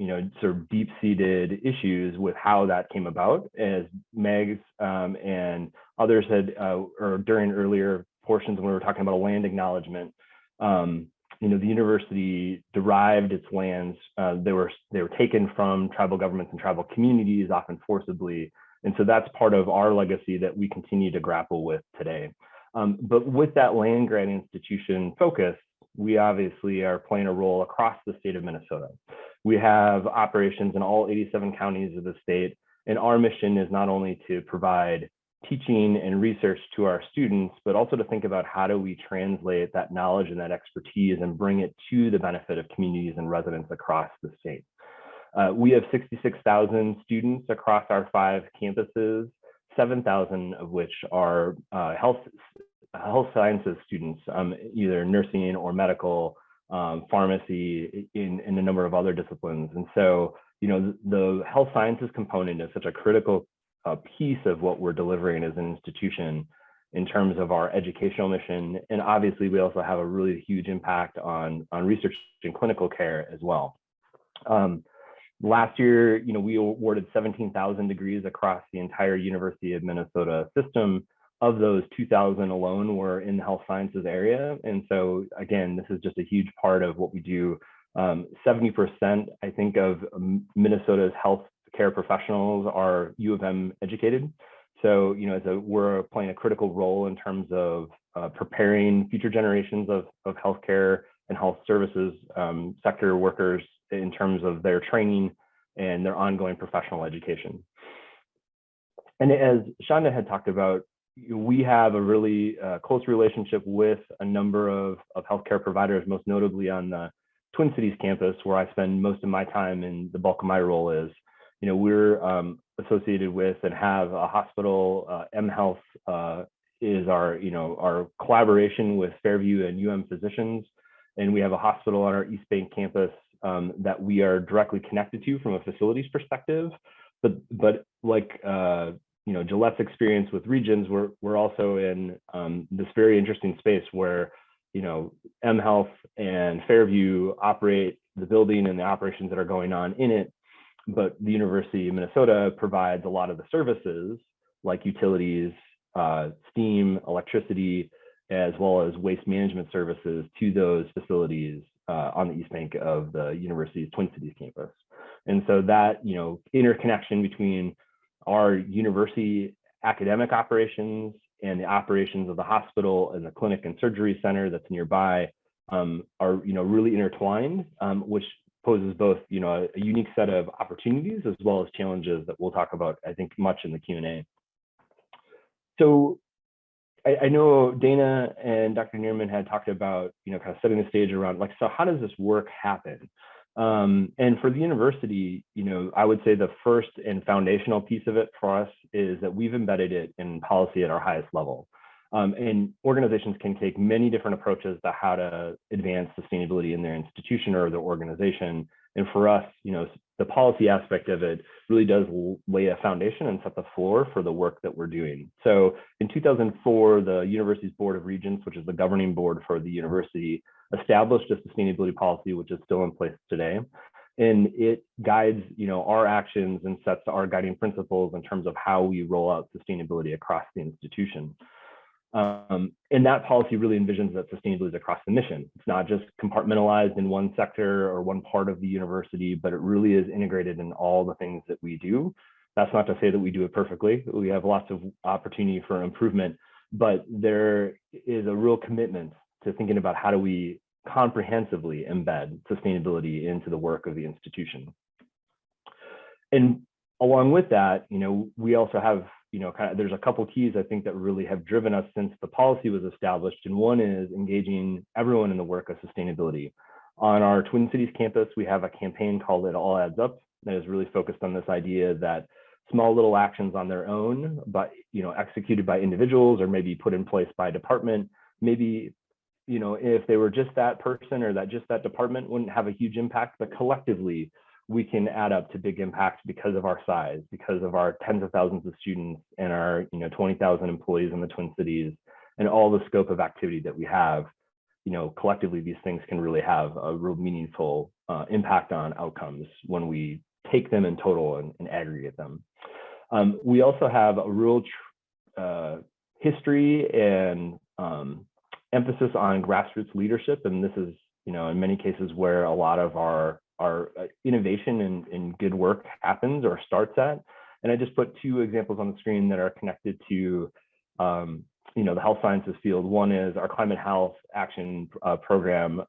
H: sort of deep-seated issues with how that came about, as Megs and others had, or during earlier portions when we were talking about a land acknowledgement, the university derived its lands. They were taken from tribal governments and tribal communities, often forcibly. And so that's part of our legacy that we continue to grapple with today. But with that land grant institution focus, we obviously are playing a role across the state of Minnesota. We have operations in all 87 counties of the state, and our mission is not only to provide teaching and research to our students, but also to think about how do we translate that knowledge and that expertise and bring it to the benefit of communities and residents across the state. We have 66,000 students across our 5 campuses, 7,000 of which are health sciences students, either nursing or medical, pharmacy, in a number of other disciplines. And so, the health sciences component is such a critical piece of what we're delivering as an institution in terms of our educational mission. And obviously, we also have a really huge impact on research and clinical care as well. Last year, we awarded 17,000 degrees across the entire University of Minnesota system. Of those, 2,000 alone were in the health sciences area. And so, again, this is just a huge part of what we do. 70%, I think, of Minnesota's health care professionals are U of M educated. So, we're playing a critical role in terms of preparing future generations of healthcare and health services sector workers in terms of their training and their ongoing professional education. And as Shanda had talked about, we have a really close relationship with a number of healthcare providers, most notably on the Twin Cities campus, where I spend most of my time and the bulk of my role is. We're associated with and have a hospital, mHealth is our, our collaboration with Fairview and physicians. And we have a hospital on our East Bank campus that we are directly connected to from a facilities perspective. But like, Gillette's experience with Regions, we're also in this very interesting space where, Health and Fairview operate the building and the operations that are going on in it. But the University of Minnesota provides a lot of the services like utilities, steam, electricity, as well as waste management services to those facilities on the East Bank of the university's Twin Cities campus. And so that, interconnection between our university academic operations and the operations of the hospital and the clinic and surgery center that's nearby are, really intertwined, which poses both, a unique set of opportunities as well as challenges that we'll talk about, I think, much in the Q&A. So I know Dana and Dr. Neerman had talked about, kind of setting the stage around, like, so how does this work happen? And for the university, I would say the first and foundational piece of it for us is that we've embedded it in policy at our highest level. And organizations can take many different approaches to how to advance sustainability in their institution or their organization. And for us, the policy aspect of it really does lay a foundation and set the floor for the work that we're doing. So in 2004, the university's Board of Regents, which is the governing board for the university, established a sustainability policy, which is still in place today. And it guides, our actions and sets our guiding principles in terms of how we roll out sustainability across the institution. And that policy really envisions that sustainability is across the mission. It's not just compartmentalized in one sector or one part of the university, but it really is integrated in all the things that we do. That's not to say that we do it perfectly. We have lots of opportunity for improvement, but there is a real commitment to thinking about how do we comprehensively embed sustainability into the work of the institution. And along with that, we also have, there's a couple keys I think that really have driven us since the policy was established. And one is engaging everyone in the work of sustainability. On our Twin Cities campus, we have a campaign called It All Adds Up that is really focused on this idea that small little actions on their own, but executed by individuals or maybe put in place by a department, maybe if they were just that person or that department wouldn't have a huge impact, but collectively we can add up to big impacts because of our size, because of our tens of thousands of students and our 20,000 employees in the Twin Cities and all the scope of activity that we have. Collectively, these things can really have a real meaningful impact on outcomes when we take them in total and aggregate them. We also have a real history and emphasis on grassroots leadership. And this is, in many cases where a lot of our innovation and good work happens or starts at. And I just put two examples on the screen that are connected to, the health sciences field. One is our climate health action program,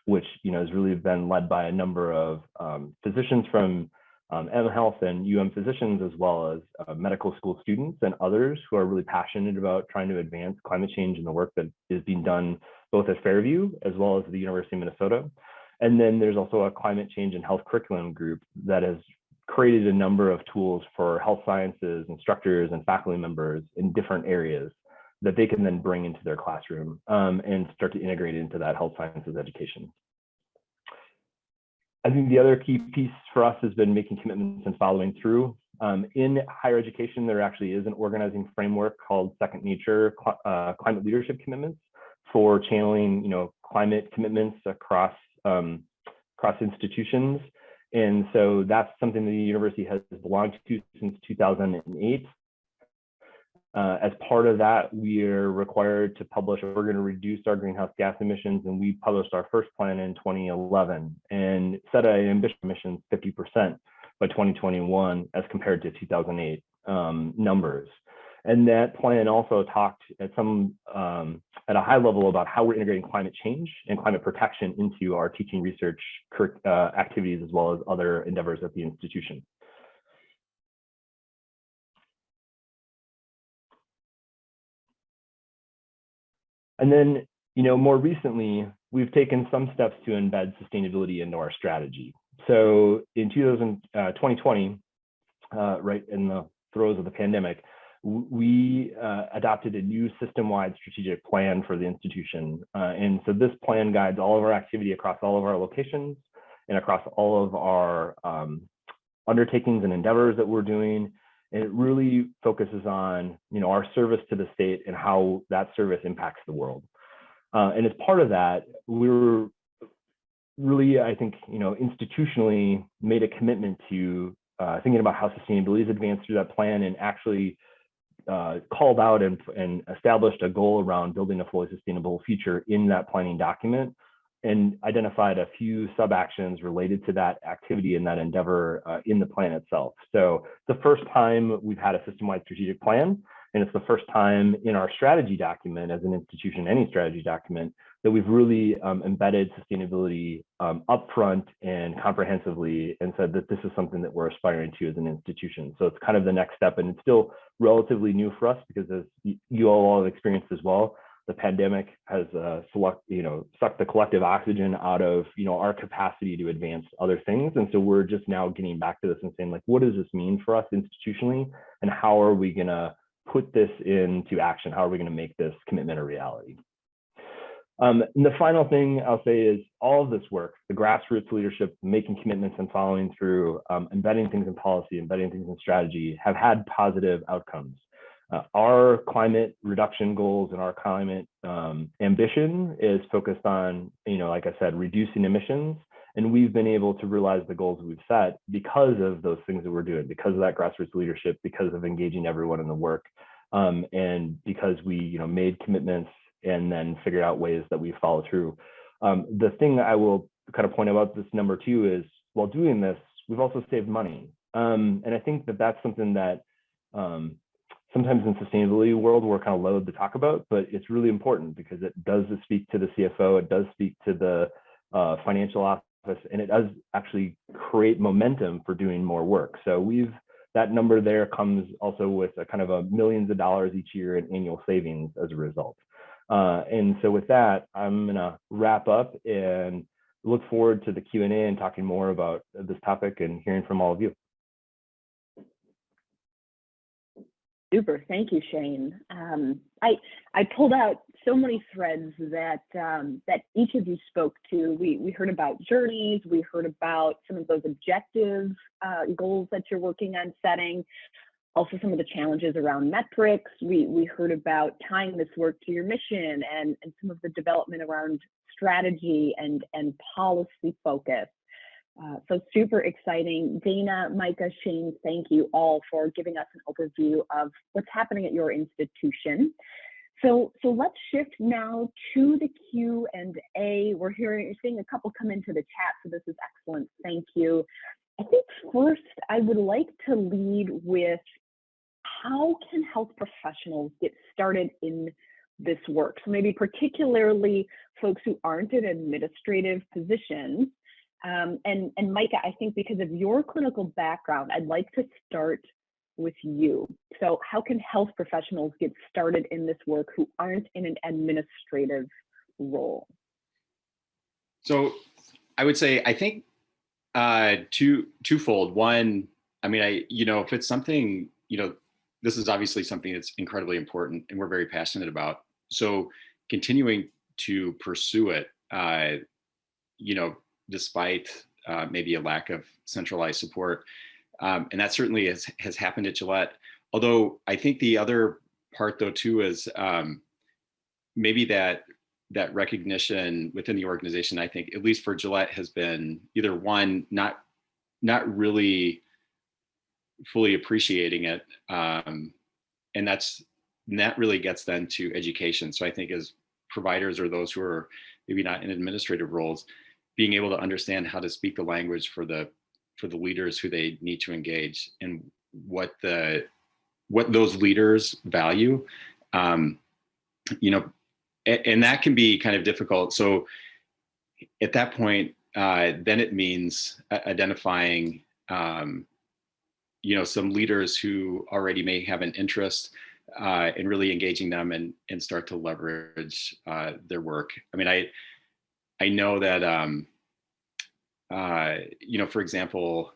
H: which, has really been led by a number of physicians from Health and physicians, as well as medical school students and others who are really passionate about trying to advance climate change and the work that is being done both at Fairview as well as the University of Minnesota. And then there's also a climate change and health curriculum group that has created a number of tools for health sciences instructors and faculty members in different areas that they can then bring into their classroom and start to integrate into that health sciences education. I think the other key piece for us has been making commitments and following through. In higher education, there actually is an organizing framework called Second Nature Climate Leadership Commitments for channeling, climate commitments across institutions. And so that's something that the university has belonged to since 2008. As part of that, we are required to publish, we're going to reduce our greenhouse gas emissions, and we published our first plan in 2011 and set an ambitious emissions 50% by 2021 as compared to 2008 numbers. And that plan also talked at a high level about how we're integrating climate change and climate protection into our teaching research activities, as well as other endeavors at the institution. And then, more recently, we've taken some steps to embed sustainability into our strategy. So in 2020, right in the throes of the pandemic, we adopted a new system-wide strategic plan for the institution. And so this plan guides all of our activity across all of our locations and across all of our undertakings and endeavors that we're doing. And it really focuses on, our service to the state and how that service impacts the world. And as part of that, we're really, I think, institutionally made a commitment to thinking about how sustainability is advanced through that plan, and actually called out and established a goal around building a fully sustainable future in that planning document, and identified a few sub-actions related to that activity and that endeavor in the plan itself. So the first time we've had a system-wide strategic plan, and it's the first time in our strategy document as an institution, any strategy document, that we've really embedded sustainability upfront and comprehensively, and said that this is something that we're aspiring to as an institution. So it's kind of the next step, and it's still relatively new for us because, as you all have experienced as well, the pandemic has sucked the collective oxygen out of our capacity to advance other things. And so we're just now getting back to this and saying, like, what does this mean for us institutionally, and how are we going to put this into action? How are we going to make this commitment a reality? And the final thing I'll say is all of this work, the grassroots leadership, making commitments and following through, embedding things in policy, embedding things in strategy, have had positive outcomes. Our climate reduction goals and our climate ambition is focused on, like I said, reducing emissions. And we've been able to realize the goals we've set because of those things that we're doing, because of that grassroots leadership, because of engaging everyone in the work, and because we made commitments and then figured out ways that we follow through. The thing I will kind of point out about this number 2 is, while doing this, we've also saved money. And I think that that's something that sometimes in sustainability world, we're kind of loath to talk about, but it's really important because it does speak to the CFO, it does speak to the financial office, and it does actually create momentum for doing more work. So that number there comes also with a kind of a millions of dollars each year in annual savings as a result. And so with that, I'm gonna wrap up and look forward to the Q&A and talking more about this topic and hearing from all of you.
C: Super, thank you, Shane. I pulled out so many threads that each of you spoke to. We heard about journeys, we heard about some of those objective goals that you're working on setting, also some of the challenges around metrics. We heard about tying this work to your mission and some of the development around strategy and policy focus. So super exciting. Dana, Micah, Shane, thank you all for giving us an overview of what's happening at your institution. So let's shift now to the Q&A. We're seeing a couple come into the chat, so this is excellent. Thank you. I think first I would like to lead with, how can health professionals get started in this work? So maybe particularly folks who aren't in administrative positions. And Micah, I think because of your clinical background, I'd like to start with you. So how can health professionals get started in this work who aren't in an administrative role?
G: So I would say, I think twofold. One, I mean, if it's something, this is obviously something that's incredibly important and we're very passionate about. So continuing to pursue it, despite maybe a lack of centralized support. And that certainly has happened at Gillette. Although I think the other part though too is maybe that recognition within the organization, I think, at least for Gillette, has been either one, not really fully appreciating it. And that really gets then to education. So I think as providers or those who are maybe not in administrative roles, being able to understand how to speak the language for the leaders who they need to engage and what those leaders value, and that can be kind of difficult. So at that point, then it means identifying, some leaders who already may have an interest and really engaging them and start to leverage their work. I mean, I know that, for example,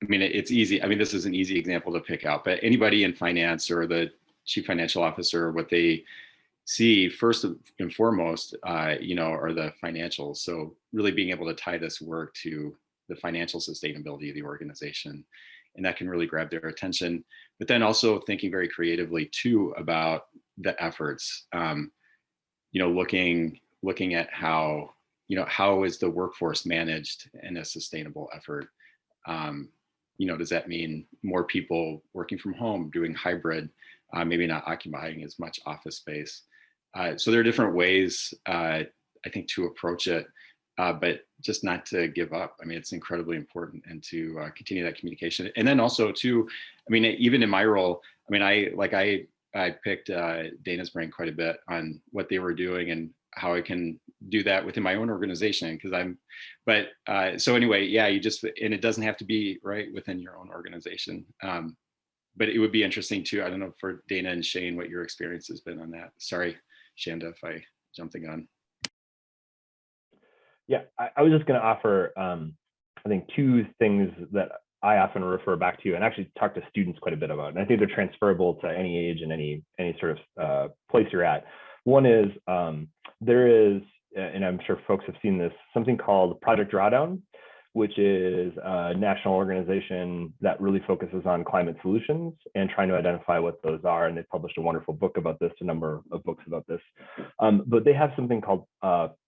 G: I mean, it's easy. I mean, this is an easy example to pick out, but anybody in finance or the chief financial officer, what they see first and foremost, are the financials. So really being able to tie this work to the financial sustainability of the organization, and that can really grab their attention. But then also thinking very creatively too about the efforts. Looking at how is the workforce managed in a sustainable effort. Does that mean more people working from home, doing hybrid, maybe not occupying as much office space? So there are different ways, I think, to approach it, but just not to give up. I mean, it's incredibly important, and to continue that communication. And then also too, I mean, even in my role, I mean, I picked Dana's brain quite a bit on what they were doing and how I can do that within my own organization. So anyway, yeah, and it doesn't have to be right within your own organization. But it would be interesting too. I don't know, for Dana and Shane, what your experience has been on that. Sorry, Shanda, if I jumped the gun.
H: Yeah, I was just going to offer, I think, two things that I often refer back to and actually talk to students quite a bit about. And I think they're transferable to any age and any sort of place you're at. One is there is, and I'm sure folks have seen this, something called Project Drawdown, which is a national organization that really focuses on climate solutions and trying to identify what those are. And they published a wonderful book about this, a number of books about this. But they have something called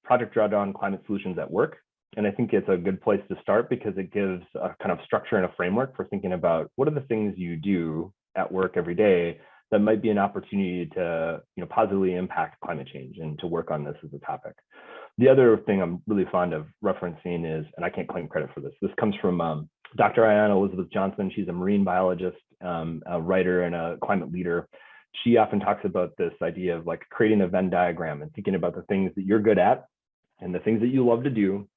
H: Project Drawdown Climate Solutions at Work. And I think it's a good place to start because it gives a kind of structure and a framework for thinking about what are the things you do at work every day that might be an opportunity to positively impact climate change and to work on this as a topic. The other thing I'm really fond of referencing is, and I can't claim credit for this, this comes from Dr. Ayanna Elizabeth Johnson. She's a marine biologist, a writer, and a climate leader. She often talks about this idea of like creating a Venn diagram and thinking about the things that you're good at and the things that you love to do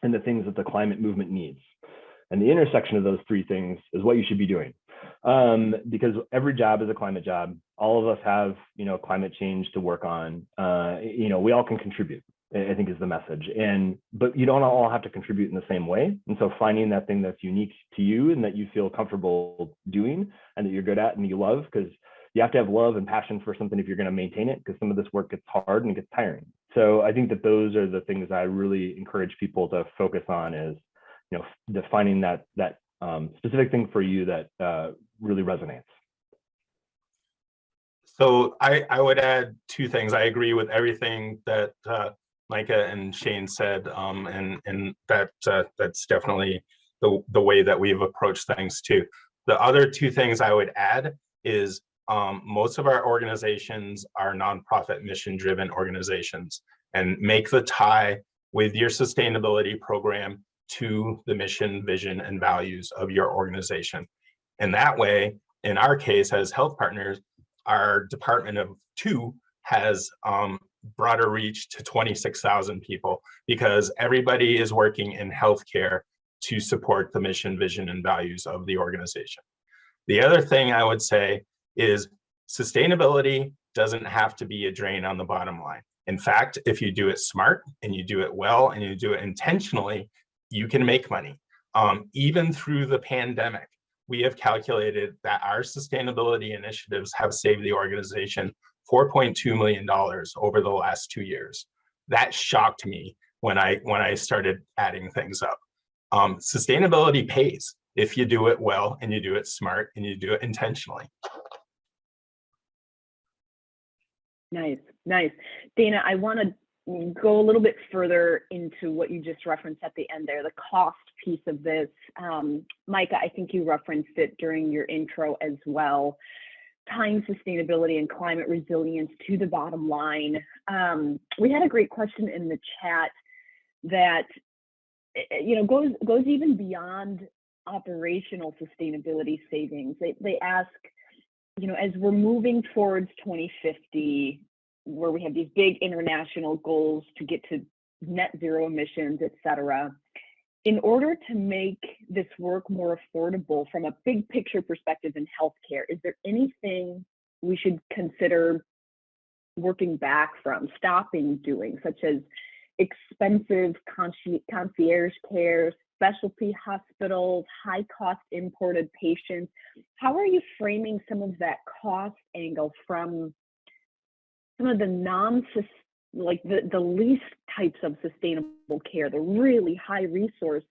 H: and the things that the climate movement needs. And the intersection of those three things is what you should be doing. Because every job is a climate job. All of us have, climate change to work on. We all can contribute, I think, is the message. But you don't all have to contribute in the same way. And so finding that thing that's unique to you and that you feel comfortable doing and that you're good at and you love, because you have to have love and passion for something if you're going to maintain it, because some of this work gets hard and it gets tiring. So I think that those are the things I really encourage people to focus on, is, defining that specific thing for you that really resonates.
D: So I would add two things. I agree with everything that Micah and Shane said, and that's definitely the way that we've approached things too. The other two things I would add is most of our organizations are nonprofit mission-driven organizations, and make the tie with your sustainability program to the mission, vision, and values of your organization. And that way, in our case as HealthPartners, our department of 2 has broader reach to 26,000 people, because everybody is working in healthcare to support the mission, vision, and values of the organization. The other thing I would say is sustainability doesn't have to be a drain on the bottom line. In fact, if you do it smart and you do it well and you do it intentionally, you can make money. Even through the pandemic, we have calculated that our sustainability initiatives have saved the organization $4.2 million over the last 2 years. That shocked me when I started adding things up. Sustainability pays if you do it well and you do it smart and you do it intentionally.
C: Nice, nice. Dana, I want to go a little bit further into what you just referenced at the end there, the cost piece of this. Micah, I think you referenced it during your intro as well, tying sustainability and climate resilience to the bottom line. We had a great question in the chat that goes even beyond operational sustainability savings. They ask, as we're moving towards 2050, where we have these big international goals to get to net zero emissions, et cetera, in order to make this work more affordable from a big picture perspective in healthcare, is there anything we should consider working back from, stopping doing, such as expensive concierge care, specialty hospitals, high cost imported patients. How are you framing some of that cost angle from some of the the least types of sustainable care, the really high resource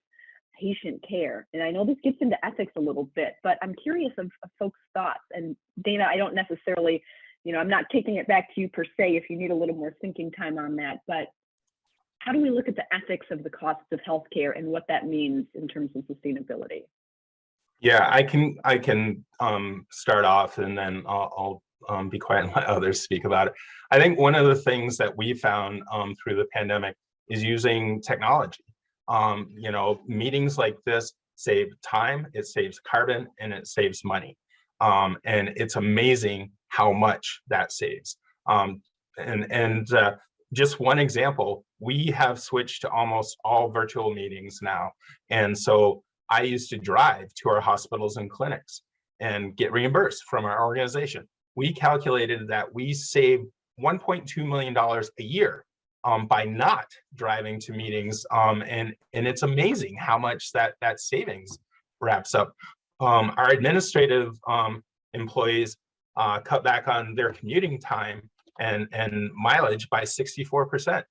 C: patient care? And I know this gets into ethics a little bit, but I'm curious of folks' thoughts. And Dana, I don't necessarily, I'm not kicking it back to you per se if you need a little more thinking time on that, but how do we look at the ethics of the costs of healthcare and what that means in terms of sustainability?
D: Yeah, I can start off, and then I'll be quiet and let others speak about it. I think one of the things that we found through the pandemic is using technology. Meetings like this save time, it saves carbon, and it saves money. And it's amazing how much that saves. Just one example, we have switched to almost all virtual meetings now. And so I used to drive to our hospitals and clinics and get reimbursed from our organization. We calculated that we saved $1.2 million a year by not driving to meetings. And it's amazing how much that savings wraps up. Our administrative employees cut back on their commuting time and mileage by 64%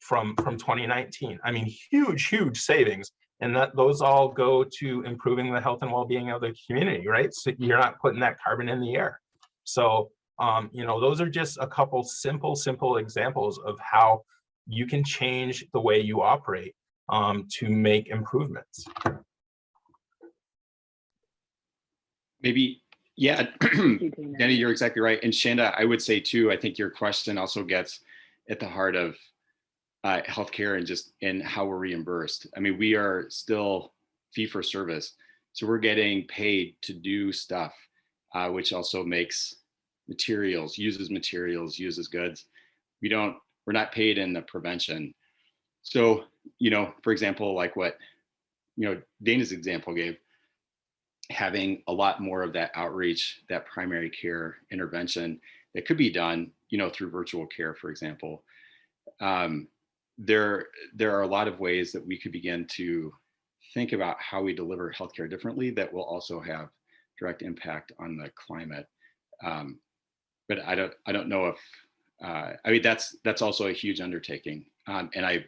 D: from 2019. I mean, huge savings. And those all go to improving the health and well-being of the community, right? So you're not putting that carbon in the air. So, those are just a couple simple examples of how you can change the way you operate to make improvements.
G: Maybe, yeah, Danny, you're exactly right. And Shanda, I would say too, I think your question also gets at the heart of healthcare and how we're reimbursed. I mean, we are still fee for service. So we're getting paid to do stuff, which also makes uses goods. We're not paid in the prevention. So, for example, like what, Dana's example gave, having a lot more of that outreach, that primary care intervention that could be done, through virtual care, for example. There are a lot of ways that we could begin to think about how we deliver healthcare differently that will also have direct impact on the climate. But I don't know if that's also a huge undertaking. And I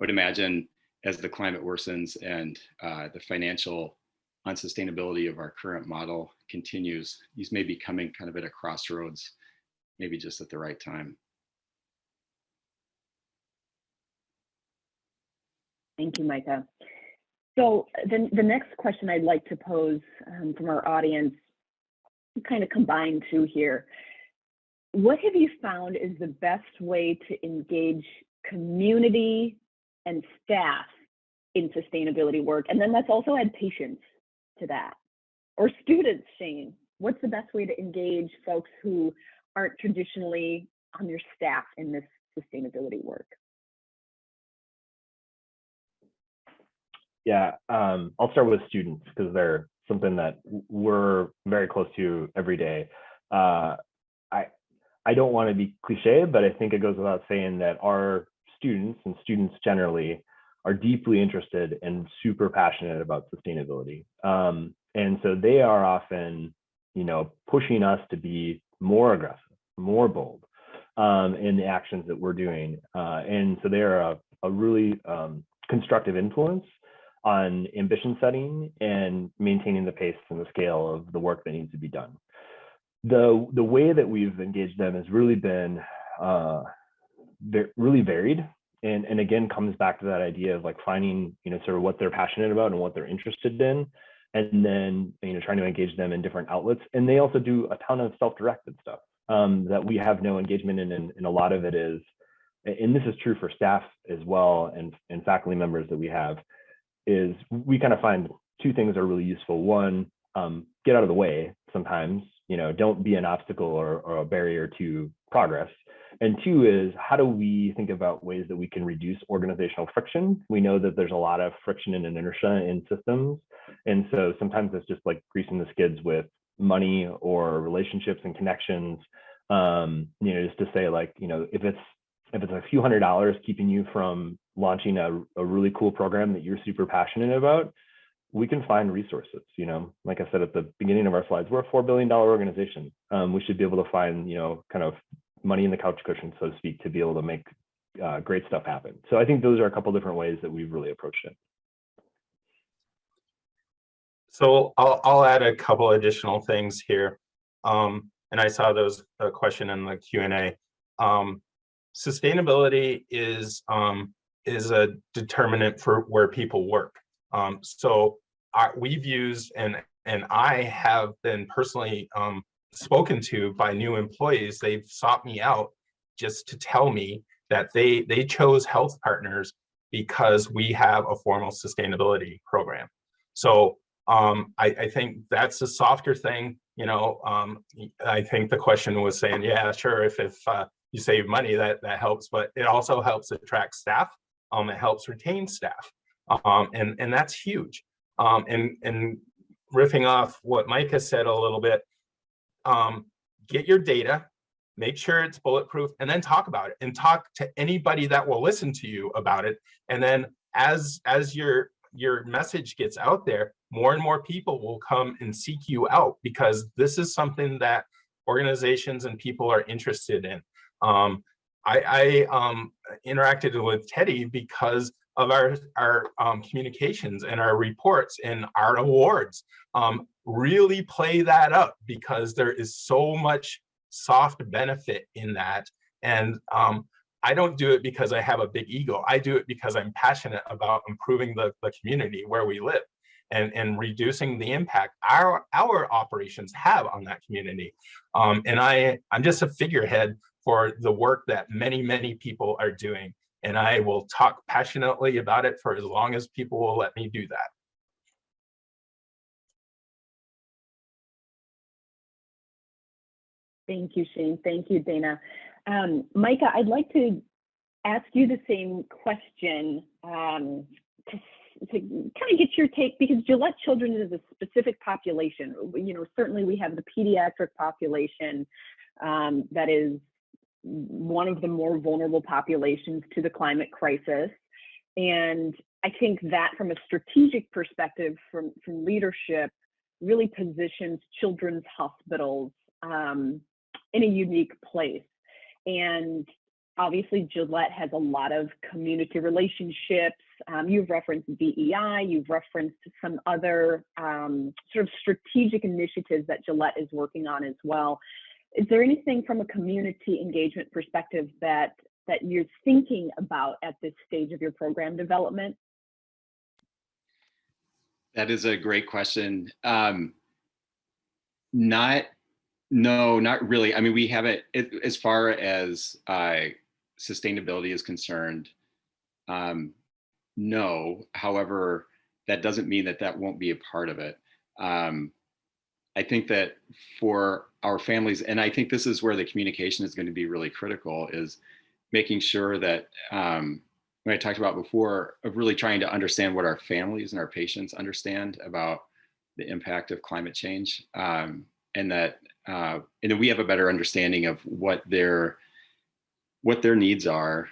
G: would imagine as the climate worsens and the financial unsustainability of our current model continues, these may be coming kind of at a crossroads, maybe just at the right time.
C: Thank you, Micah. So the next question I'd like to pose from our audience, kind of combine two here. What have you found is the best way to engage community and staff in sustainability work? And then let's also add patients to that. Or students, Shane, what's the best way to engage folks who aren't traditionally on your staff in this sustainability work?
H: Yeah, I'll start with students because they're something that we're very close to every day. I don't want to be cliche, but I think it goes without saying that our students and students generally are deeply interested and super passionate about sustainability. And so they are often, pushing us to be more aggressive, more bold in the actions that we're doing. And so they are a really constructive influence on ambition setting and maintaining the pace and the scale of the work that needs to be done. The way that we've engaged them has really been really varied, and again comes back to that idea of like finding sort of what they're passionate about and what they're interested in, and then trying to engage them in different outlets. And they also do a ton of self-directed stuff that we have no engagement in, and a lot of it is, and this is true for staff as well and faculty members that we have, is we kind of find two things are really useful. One, get out of the way sometimes, don't be an obstacle or a barrier to progress. And two is, how do we think about ways that we can reduce organizational friction? We know that there's a lot of friction and inertia in systems. And so sometimes it's just like greasing the skids with money or relationships and connections, just to say like, if it's a few $100s keeping you from launching a really cool program that you're super passionate about, we can find resources. You know, like I said at the beginning of our slides, we're a $4 billion organization. We should be able to find, you know, kind of money in the couch cushion, so to speak, to be able to make great stuff happen. So I think those are a couple different ways that we've really approached it.
D: So I'll add a couple additional things here. And I saw those question in the Q&A. Sustainability is a determinant for where people work. So we've used, and I have been personally spoken to by new employees. They've sought me out just to tell me that they chose HealthPartners because we have a formal sustainability program. So I think that's a softer thing. You know, I think the question was saying, yeah, sure, if you save money, that helps, but it also helps attract staff. It helps retain staff, and that's huge. And riffing off what Mike has said a little bit, get your data, make sure it's bulletproof, and then talk about it, and talk to anybody that will listen to you about it. And then as your message gets out there, more and more people will come and seek you out, because this is something that organizations and people are interested in. I interacted with Teddy because of our communications and our reports and our awards. Really play that up, because there is so much soft benefit in that. And I don't do it because I have a big ego. I do it because I'm passionate about improving the community where we live, and reducing the impact our operations have on that community. And I'm just a figurehead for the work that many, many people are doing. And I will talk passionately about it for as long as people will let me do that.
C: Thank you, Shane. Thank you, Dana. Micah, I'd like to ask you the same question to kind of get your take, because Gillette Children is a specific population. You know, certainly we have the pediatric population that is one of the more vulnerable populations to the climate crisis. And I think that from a strategic perspective, from leadership, really positions children's hospitals in a unique place. And obviously Gillette has a lot of community relationships. You've referenced DEI, you've referenced some other sort of strategic initiatives that Gillette is working on as well. Is there anything from a community engagement perspective that you're thinking about at this stage of your program development?
G: That is a great question. Not really. I mean, we haven't, as far as sustainability is concerned, no. However, that doesn't mean that won't be a part of it. I think that for our families, and I think this is where the communication is going to be really critical, is making sure that, when I talked about before, of really trying to understand what our families and our patients understand about the impact of climate change, and that we have a better understanding of what their needs are,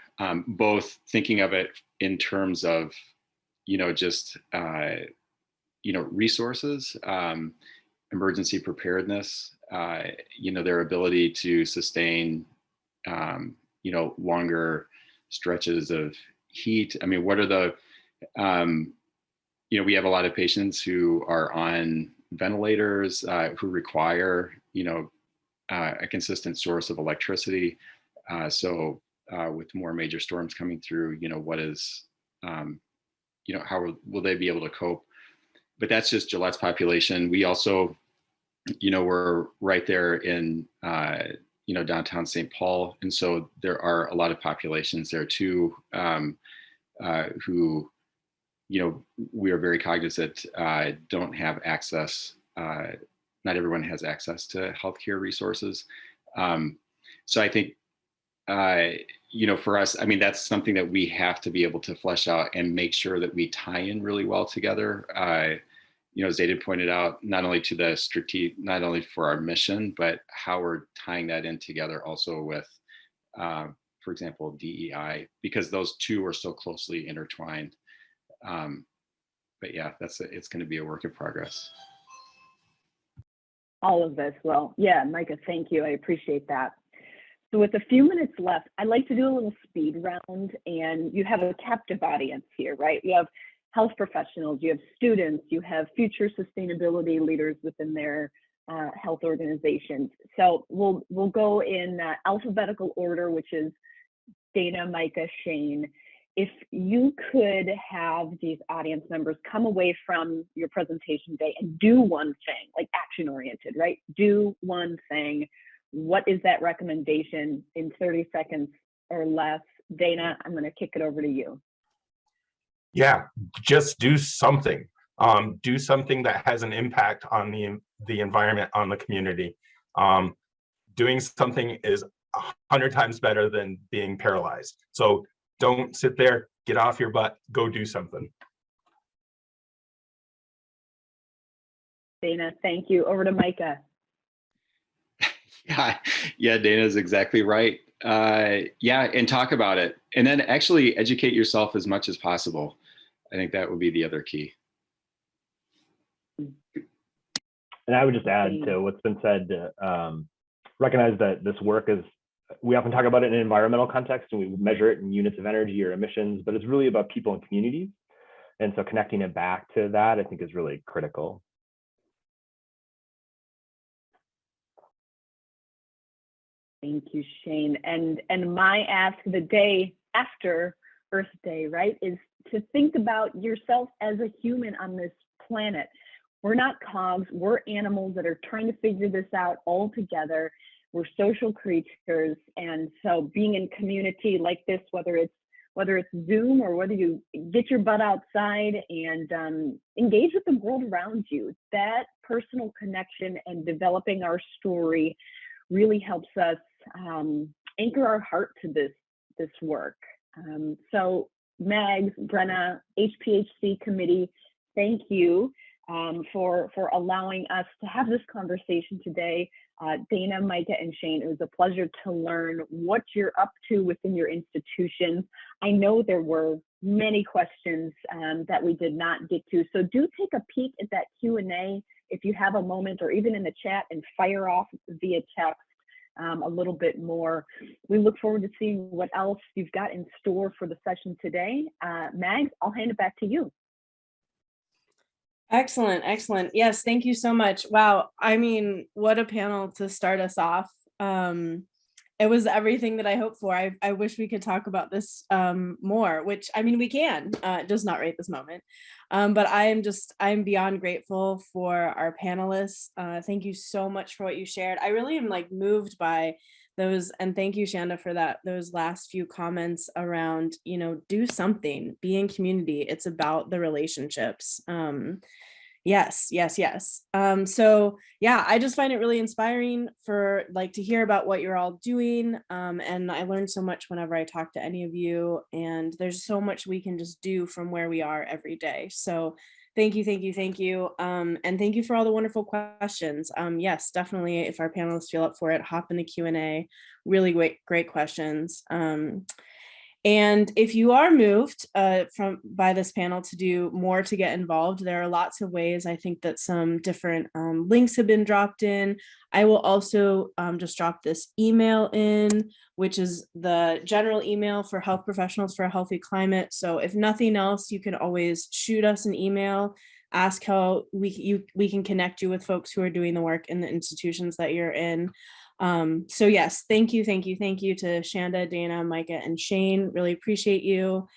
G: both thinking of it in terms of, just, resources, emergency preparedness, their ability to sustain, longer stretches of heat. I mean, what are the, we have a lot of patients who are on ventilators, who require, a consistent source of electricity. So with more major storms coming through, what is, how will they be able to cope? But that's just Gillette's population. We also, we're right there in, downtown St. Paul. And so there are a lot of populations there too, who, we are very cognizant don't have access, not everyone has access to healthcare resources. So I think, for us, I mean, that's something that we have to be able to flesh out and make sure that we tie in really well together. As Dana pointed out, not only to the not only for our mission, but how we're tying that in together also with, for example, DEI, because those two are so closely intertwined. But yeah, it's going to be a work in progress.
C: All of this. Well, yeah, Micah, thank you. I appreciate that. So with a few minutes left, I'd like to do a little speed round, and you have a captive audience here, right? You have health professionals, you have students, you have future sustainability leaders within their health organizations. So we'll go in alphabetical order, which is Dana, Micah, Shane. If you could have these audience members come away from your presentation today and do one thing, like action oriented, right? Do one thing. What is that recommendation in 30 seconds or less? Dana, I'm going to kick it over to you.
D: Yeah, just do something. Do something that has an impact on the environment, on the community. Doing something is 100 times better than being paralyzed. So don't sit there, get off your butt, go do something.
C: Dana, thank you. Over to Micah.
G: Yeah, Dana's exactly right. Yeah, and talk about it. And then actually educate yourself as much as possible. I think that would be the other key.
H: And I would just add to what's been said, recognize that this work is, we often talk about it in an environmental context and we measure it in units of energy or emissions, but it's really about people and communities. And so connecting it back to that, I think, is really critical.
C: Thank you, Shane. And my ask the day after Earth Day, right, is to think about yourself as a human on this planet. We're not cogs, we're animals that are trying to figure this out all together. We're social creatures, and so being in community like this, whether it's Zoom or whether you get your butt outside and engage with the world around you, that personal connection and developing our story really helps us anchor our heart to this work. So Megs, Brenna, HPHC committee, thank you for allowing us to have this conversation today. Dana, Micah, and Shane, it was a pleasure to learn what you're up to within your institutions. I know there were many questions that we did not get to, so do take a peek at that Q&A if you have a moment, or even in the chat, and fire off via text a little bit more. We look forward to seeing what else you've got in store for the session today. Mags, I'll hand it back to you.
B: Excellent, excellent. Yes, thank you so much. Wow, I mean, what a panel to start us off. It was everything that I hoped for. I wish we could talk about this more, which, I mean, we can, just not right this moment. But I'm beyond grateful for our panelists. Thank you so much for what you shared. I really am like moved by those, and thank you, Shanda, for those last few comments around, do something, be in community. It's about the relationships. Yes. So yeah, I just find it really inspiring to hear about what you're all doing. And I learned so much whenever I talk to any of you, and there's so much we can just do from where we are every day. So thank you. And thank you for all the wonderful questions. Yes, definitely. If our panelists feel up for it, hop in the Q&A, really great questions. And if you are moved by this panel to do more to get involved, there are lots of ways. I think that some different links have been dropped in. I will also just drop this email in, which is the general email for health professionals for a healthy climate. So if nothing else, you can always shoot us an email, ask how we can connect you with folks who are doing the work in the institutions that you're in. So yes, thank you to Shanda, Dana, Micah, and Shane. Really appreciate you.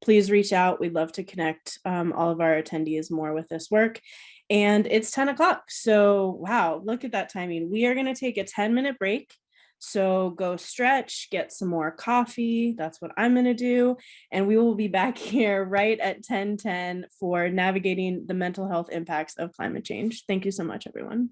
B: Please reach out. We'd love to connect all of our attendees more with this work. And it's 10 o'clock. So wow, look at that timing. We are going to take a 10-minute break. So go stretch, get some more coffee. That's what I'm going to do. And we will be back here right at 10:10 for navigating the mental health impacts of climate change. Thank you so much, everyone.